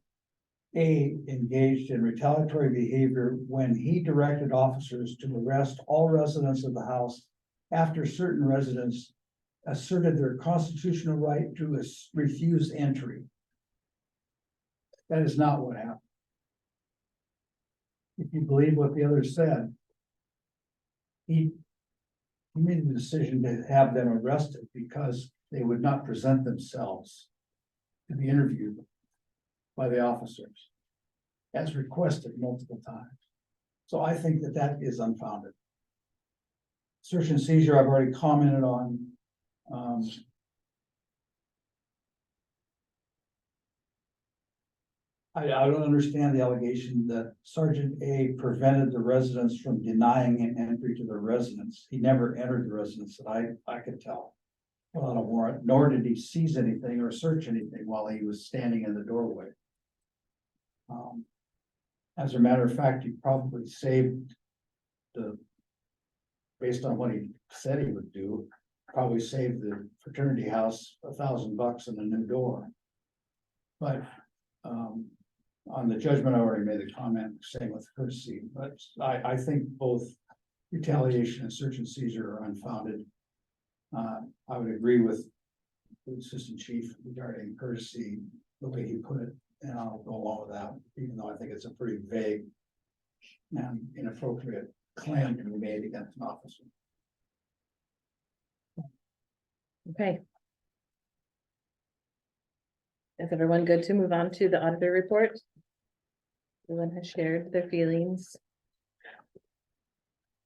A engaged in retaliatory behavior when he directed officers to arrest all residents of the house after certain residents asserted their constitutional right to refuse entry. That is not what happened. If you believe what the other said, he made the decision to have them arrested because they would not present themselves to be interviewed by the officers, as requested multiple times. So I think that that is unfounded. Search and seizure, I've already commented on. I don't understand the allegation that Sergeant A prevented the residents from denying an entry to their residence. He never entered the residence that I could tell without a warrant, nor did he seize anything or search anything while he was standing in the doorway. As a matter of fact, he probably saved based on what he said he would do, probably saved the fraternity house $1,000 and a new door. But, on the judgment, I already made the comment, same with courtesy, but I think both retaliation and search and seizure are unfounded. I would agree with the assistant chief regarding courtesy, the way he put it, and I'll go along with that, even though I think it's a pretty vague and inappropriate claim to be made against an officer. Okay. Is everyone good to move on to the auditor report? Everyone has shared their feelings.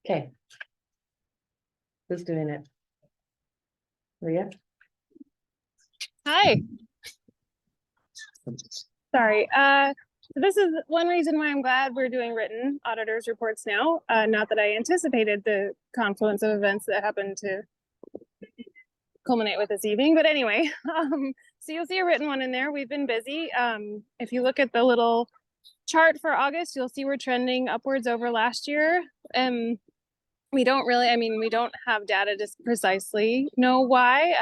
Okay. Who's doing it? Maria? Hi. Sorry, this is one reason why I'm glad we're doing written auditors reports now. Not that I anticipated the confluence of events that happened to culminate with this evening, but anyway, so you'll see a written one in there. We've been busy. If you look at the little chart for August, you'll see we're trending upwards over last year. We don't really, we don't have data to precisely know why.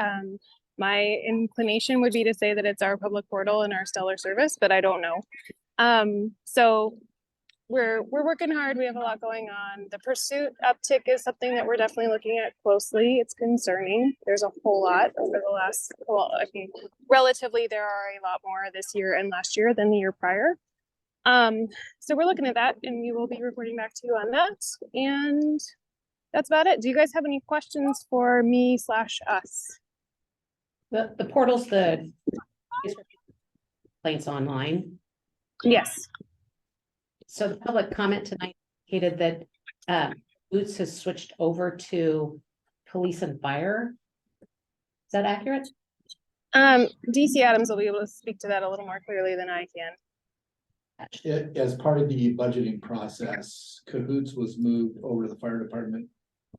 My inclination would be to say that it's our public portal and our stellar service, but I don't know. So we're working hard. We have a lot going on. The pursuit uptick is something that we're definitely looking at closely. It's concerning. There's a whole lot over the last, relatively there are a lot more this year and last year than the year prior. So we're looking at that and we will be reporting back to you on that. And that's about it. Do you guys have any questions for me / us? The portal's the complaints online. Yes. So the public comment tonight indicated that Boots has switched over to police and fire. Is that accurate? DC Adams will be able to speak to that a little more clearly than I can. As part of the budgeting process, Cahoots was moved over to the fire department.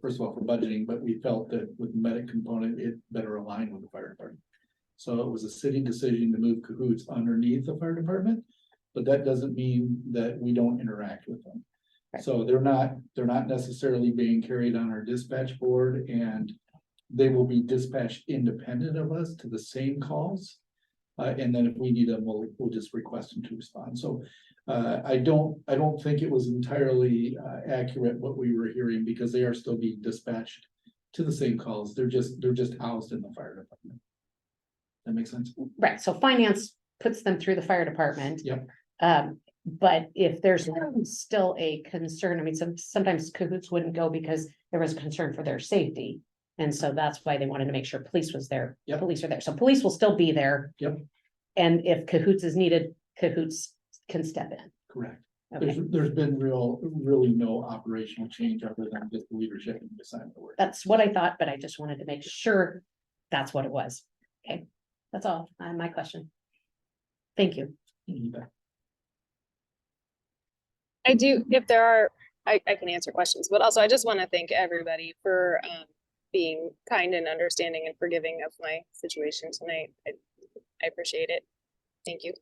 First of all, for budgeting, but we felt that with the medic component, it better aligned with the fire department. So it was a city decision to move Cahoots underneath the fire department, but that doesn't mean that we don't interact with them. Right. So they're not necessarily being carried on our dispatch board, and they will be dispatched independent of us to the same calls. And then if we need them, we'll just request them to respond. So I don't think it was entirely accurate what we were hearing, because they are still being dispatched to the same calls. They're just housed in the fire department. That makes sense? Right, so finance puts them through the fire department. Yep. But if there's still a concern, sometimes Cahoots wouldn't go because there was a concern for their safety. And so that's why they wanted to make sure police was there. Yep. Police are there. So police will still be there. Yep. And if Cahoots is needed, Cahoots can step in. Correct. Okay, There's been really no operational change other than just the leadership and assignment work. that's what I thought, but I just wanted to make sure that's what it was. Okay, that's all, my question. Thank you. I do, if there are, I can answer questions, but also I just want to thank everybody for being kind and understanding and forgiving of my situation tonight. I appreciate it. Thank you.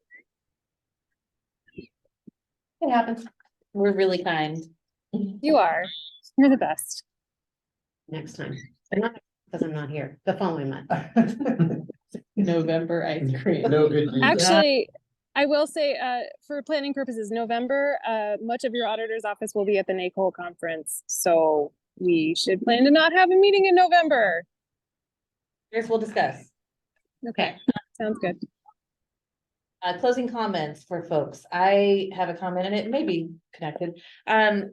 It happens. We're really kind. You are. You're the best. Next time, but not because I'm not here, the following month. November ice cream. No good news. Actually, I will say, for planning purposes, November, much of your auditor's office will be at the NACOL conference. So we should plan to not have a meeting in November. Here's we'll discuss. Okay, sounds good. Closing comments for folks. I have a comment and it may be connected.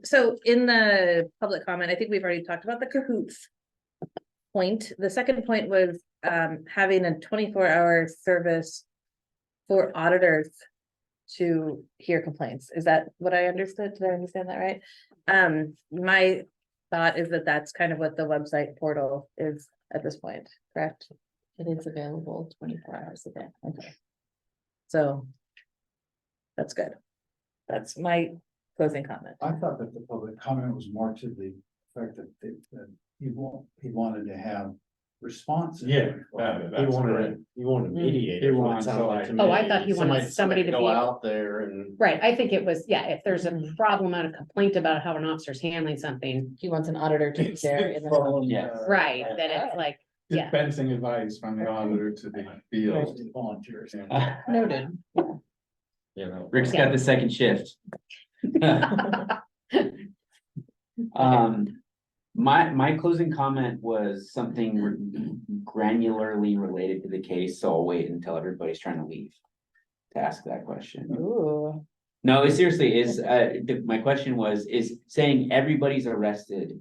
So in the public comment, I think we've already talked about the cahoots point. The second point was having a 24-hour service for auditors to hear complaints. Is that what I understood? Did I understand that right? My thought is that that's kind of what the website portal is at this point, correct? It is available 24 hours a day. Okay. So that's good. That's my closing comment. I thought that the public comment was more to the fact that he wanted to have responses. Yeah. He wanted a mediator. He what it wants sounded to, like like- to me. Oh, I thought he wanted somebody to Go be- out there and. Right, I think it was, yeah, if there's a problem and a complaint about how an officer's handling something, He wants an auditor to be there. in the- Yes. right, then it's like, yeah. Dispensing advice from the auditor to the field. Mostly volunteers. Noted. You know. Rick's got the second shift. My closing comment was something granularly related to the case, so I'll wait until everybody's trying to leave to ask that question. Ooh. No, it seriously is, my question was, is saying everybody's arrested.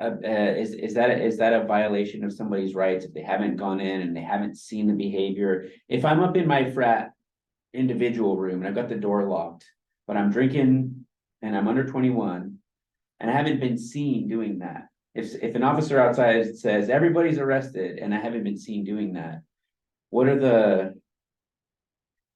Is that a violation of somebody's rights if they haven't gone in and they haven't seen the behavior? If I'm up in my frat individual room and I've got the door locked, but I'm drinking and I'm under 21. And I haven't been seen doing that. If an officer outside says everybody's arrested and I haven't been seen doing that,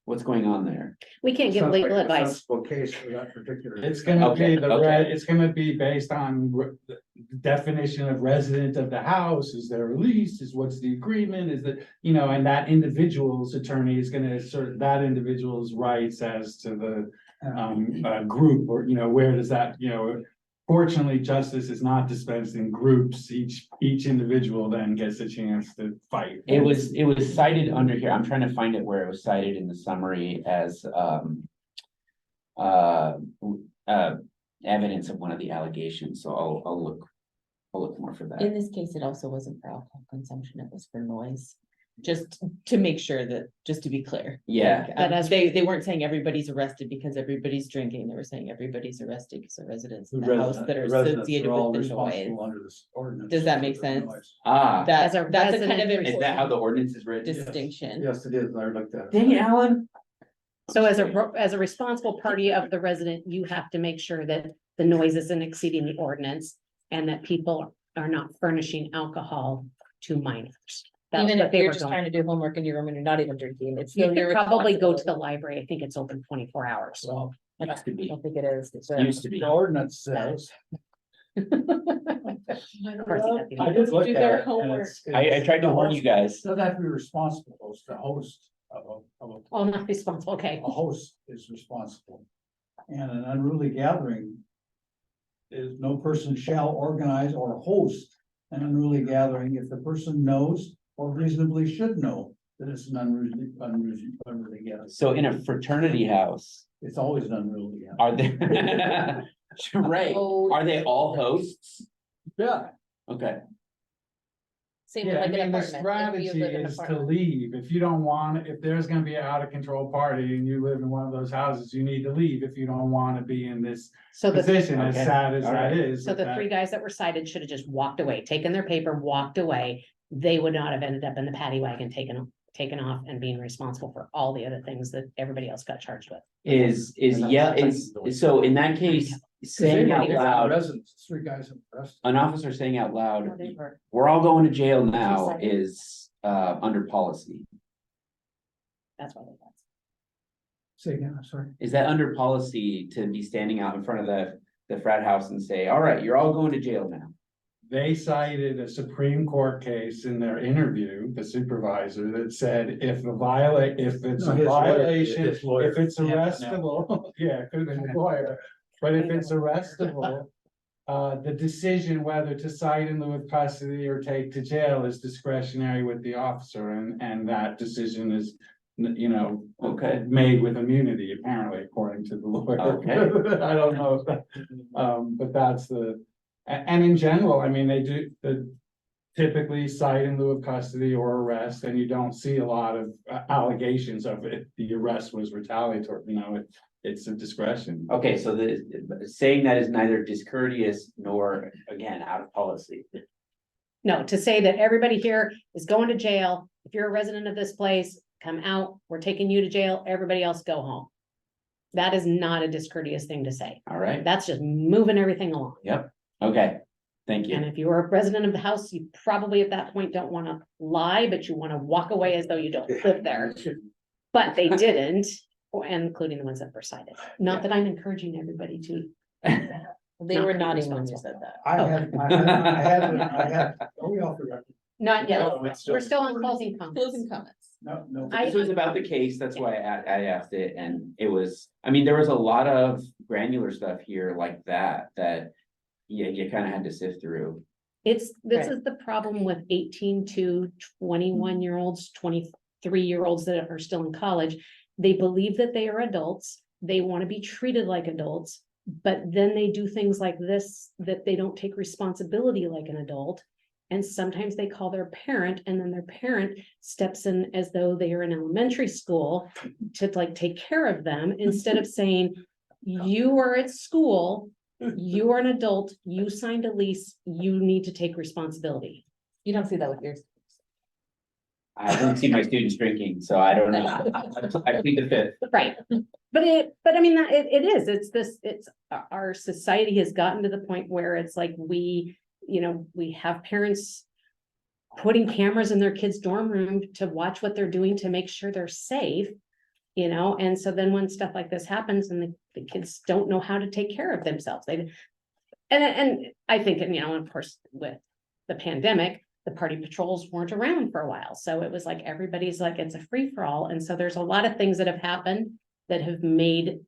what's going on there? We can't give legal advice. Case for that particular. It's gonna be Okay. it's gonna be based on the definition of resident of the house, is there a lease, what's the agreement, is that, and that individual's attorney is gonna assert that individual's rights as to the group, or, where does that, fortunately, justice is not dispensed in groups, each individual then gets a chance to fight. It was cited under here. I'm trying to find it where it was cited in the summary as evidence of one of the allegations. So I'll look more for In that. this case, it also wasn't for alcohol consumption, it was for noise. Just to make sure that, just to be clear. Yeah. Like, But as- they weren't saying everybody's arrested because everybody's drinking, they were saying everybody's arrested because of residents in the house that are associated with the noise. Does that make sense? Ah, As a That's a kind resident- of is that how the ordinance is written? distinction. Yes, it is. I looked at it. Dang it, Alan. So as a responsible party of the resident, you have to make sure that the noise isn't exceeding the ordinance and that people are not furnishing alcohol to minors. That's Even what if they you're were just going. trying to do homework in your room and you're not even drinking, it's You still your could probably go to the responsibility. library. I think it's open 24 hours. Well, I Used to be. don't think it is. It's a- Used to be. the ordinance says. Of course, you have to- I did look Do at their it, and homework. it's- I tried to warn you guys. Doesn't have to be responsible, it's the host Oh, not responsible, okay. a host is responsible. And an unruly gathering is no person shall organize or host an unruly gathering if the person knows or reasonably should know that it's an unruly gathering. So in a fraternity house, It's always an unruly gathering. are there? Right, are they all hosts? Yeah. Okay, Same Yeah, I like an mean, the apartment. If strategy you live in an is to apartment. leave. If you don't want, if there's gonna be an out of control party and you live in one of those houses, you need to leave if you don't wanna be in this So the, position, as Okay. sad as All that right. is. so the that- three guys that were cited should have just walked away, taken their paper, walked away. They would not have ended up in the paddy wagon, taken off and being responsible for all the other things that everybody else got charged with. is, so in that case, saying out loud, Residents, three guys in arrested. an officer saying out No, loud, they were. we're all going to jail now Decided. is under policy. That's why they got. Say again, I'm sorry. Is that under policy to be standing out in front of the frat house and say, all right, you're all going to jail now? They cited a Supreme Court case in their interview, the supervisor, that said if it's No, a his lawyer- violation, his lawyer. if it's Yeah, no. arrestable, yeah, it could have been a lawyer. But if it's arrestable, the decision whether to cite in lieu of custody or take to jail is discretionary with the officer, and that decision is, Okay. made with immunity, apparently, according to the lawyer. Okay. I don't know if that, but that's and in general, I mean, they do, typically cite in lieu of custody or arrest, and you don't see a lot of allegations of it. The arrest was retaliatory, it's a discretion. Okay, so saying that is neither discourteous nor, again, out of policy. No, to say that everybody here is going to jail, if you're a resident of this place, come out, we're taking you to jail, everybody else go home. That is not a discourteous thing to say. All right, That's just moving everything along. okay, thank And you. if you are a resident of the house, you probably at that point don't want to lie, but you want to walk away as though you don't live there. But they didn't, and including the ones that were cited. Not that I'm encouraging everybody to. They Not were being nodding when you responsible. said that. I had, are we off the record? Not yet. No, it's still- We're still on closing comments. Closing comments. No. This was about the case, that's why I asked it, and it was, I mean, there was a lot of granular stuff here like that, you kind of had to sift through. This Right. is the problem with 18 to 21-year-olds, 23-year-olds that are still in college. They believe that they are adults. They want to be treated like adults, but then they do things like this, that they don't take responsibility like an adult. And sometimes they call their parent, and then their parent steps in as though they are in elementary school to like take care of them, instead of saying, you are at school, you are an adult, you signed a lease, you need to take responsibility. You don't see that with yours. I don't see my students drinking, so I don't know. I plead the fifth. Right, but I mean, it is, it's our society has gotten to the point where it's like we have parents putting cameras in their kids' dorm room to watch what they're doing to make sure they're safe, and so then when stuff like this happens and the kids don't know how to take care of themselves, and I think, and of course, with the pandemic, the party patrols weren't around for a while, so it was like everybody's like, it's a free-for-all, and so there's a lot of things that have happened that have made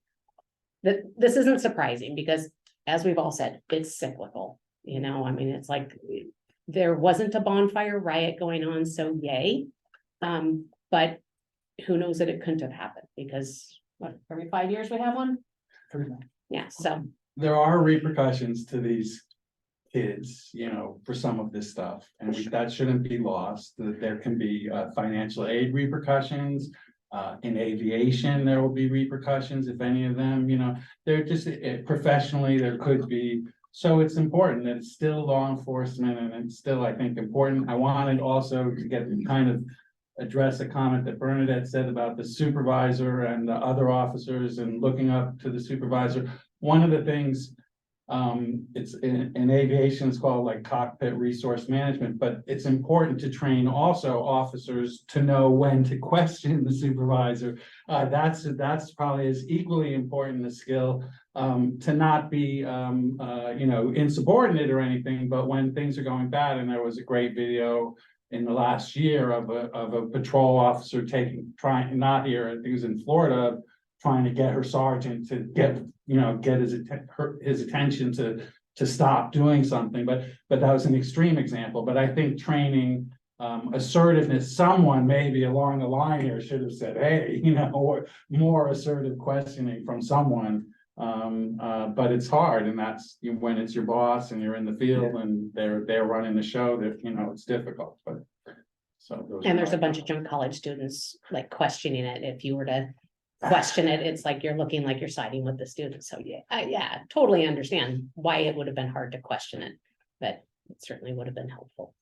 that this isn't surprising, because as we've all said, it's cyclical. I mean, it's like there wasn't a bonfire riot going on, so yay. But who knows that it couldn't have happened, because every 5 years we have one? Pretty much. Yeah, so There are repercussions to these kids, for some of this stuff, and that shouldn't be lost. That there can be financial aid repercussions. In aviation, there will be repercussions if any of them, they're just professionally, there could be. So it's important that it's still law enforcement, and it's still, I think, important. I wanted also to get to kind of address a comment that Bernadette said about the supervisor and the other officers and looking up to the supervisor. One of the things, it's in aviation, it's called like cockpit resource management, but it's important to train also officers to know when to question the supervisor. That's probably as equally important a skill, to not be, insubordinate or anything, but when things are going bad. And there was a great video in the last year of a patrol officer not here, I think it was in Florida, trying to get her sergeant to get his attention to stop doing something, but that was an extreme example. But I think training, assertiveness, someone maybe along the line here should have said, hey, or more assertive questioning from someone. But it's hard, and that's when it's your boss and you're in the field and they're running the show, that it's difficult, but. and there's a bunch of young college students like questioning it. If you were to question it, it's like you're looking like you're siding with the students. So yeah, totally understand why it would have been hard to question it, but it certainly would have been helpful.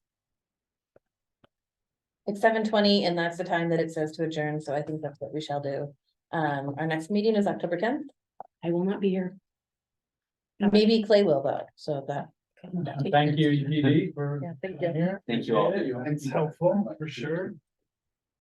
It's 7:20, and that's the time that it says to adjourn, so I think that's what we shall do. Our next meeting is October 10th. I will not be here. Maybe Clay will though, so that. Thank you, EPD, for. Yeah, thank you. here. Thank you all. It's helpful, for sure.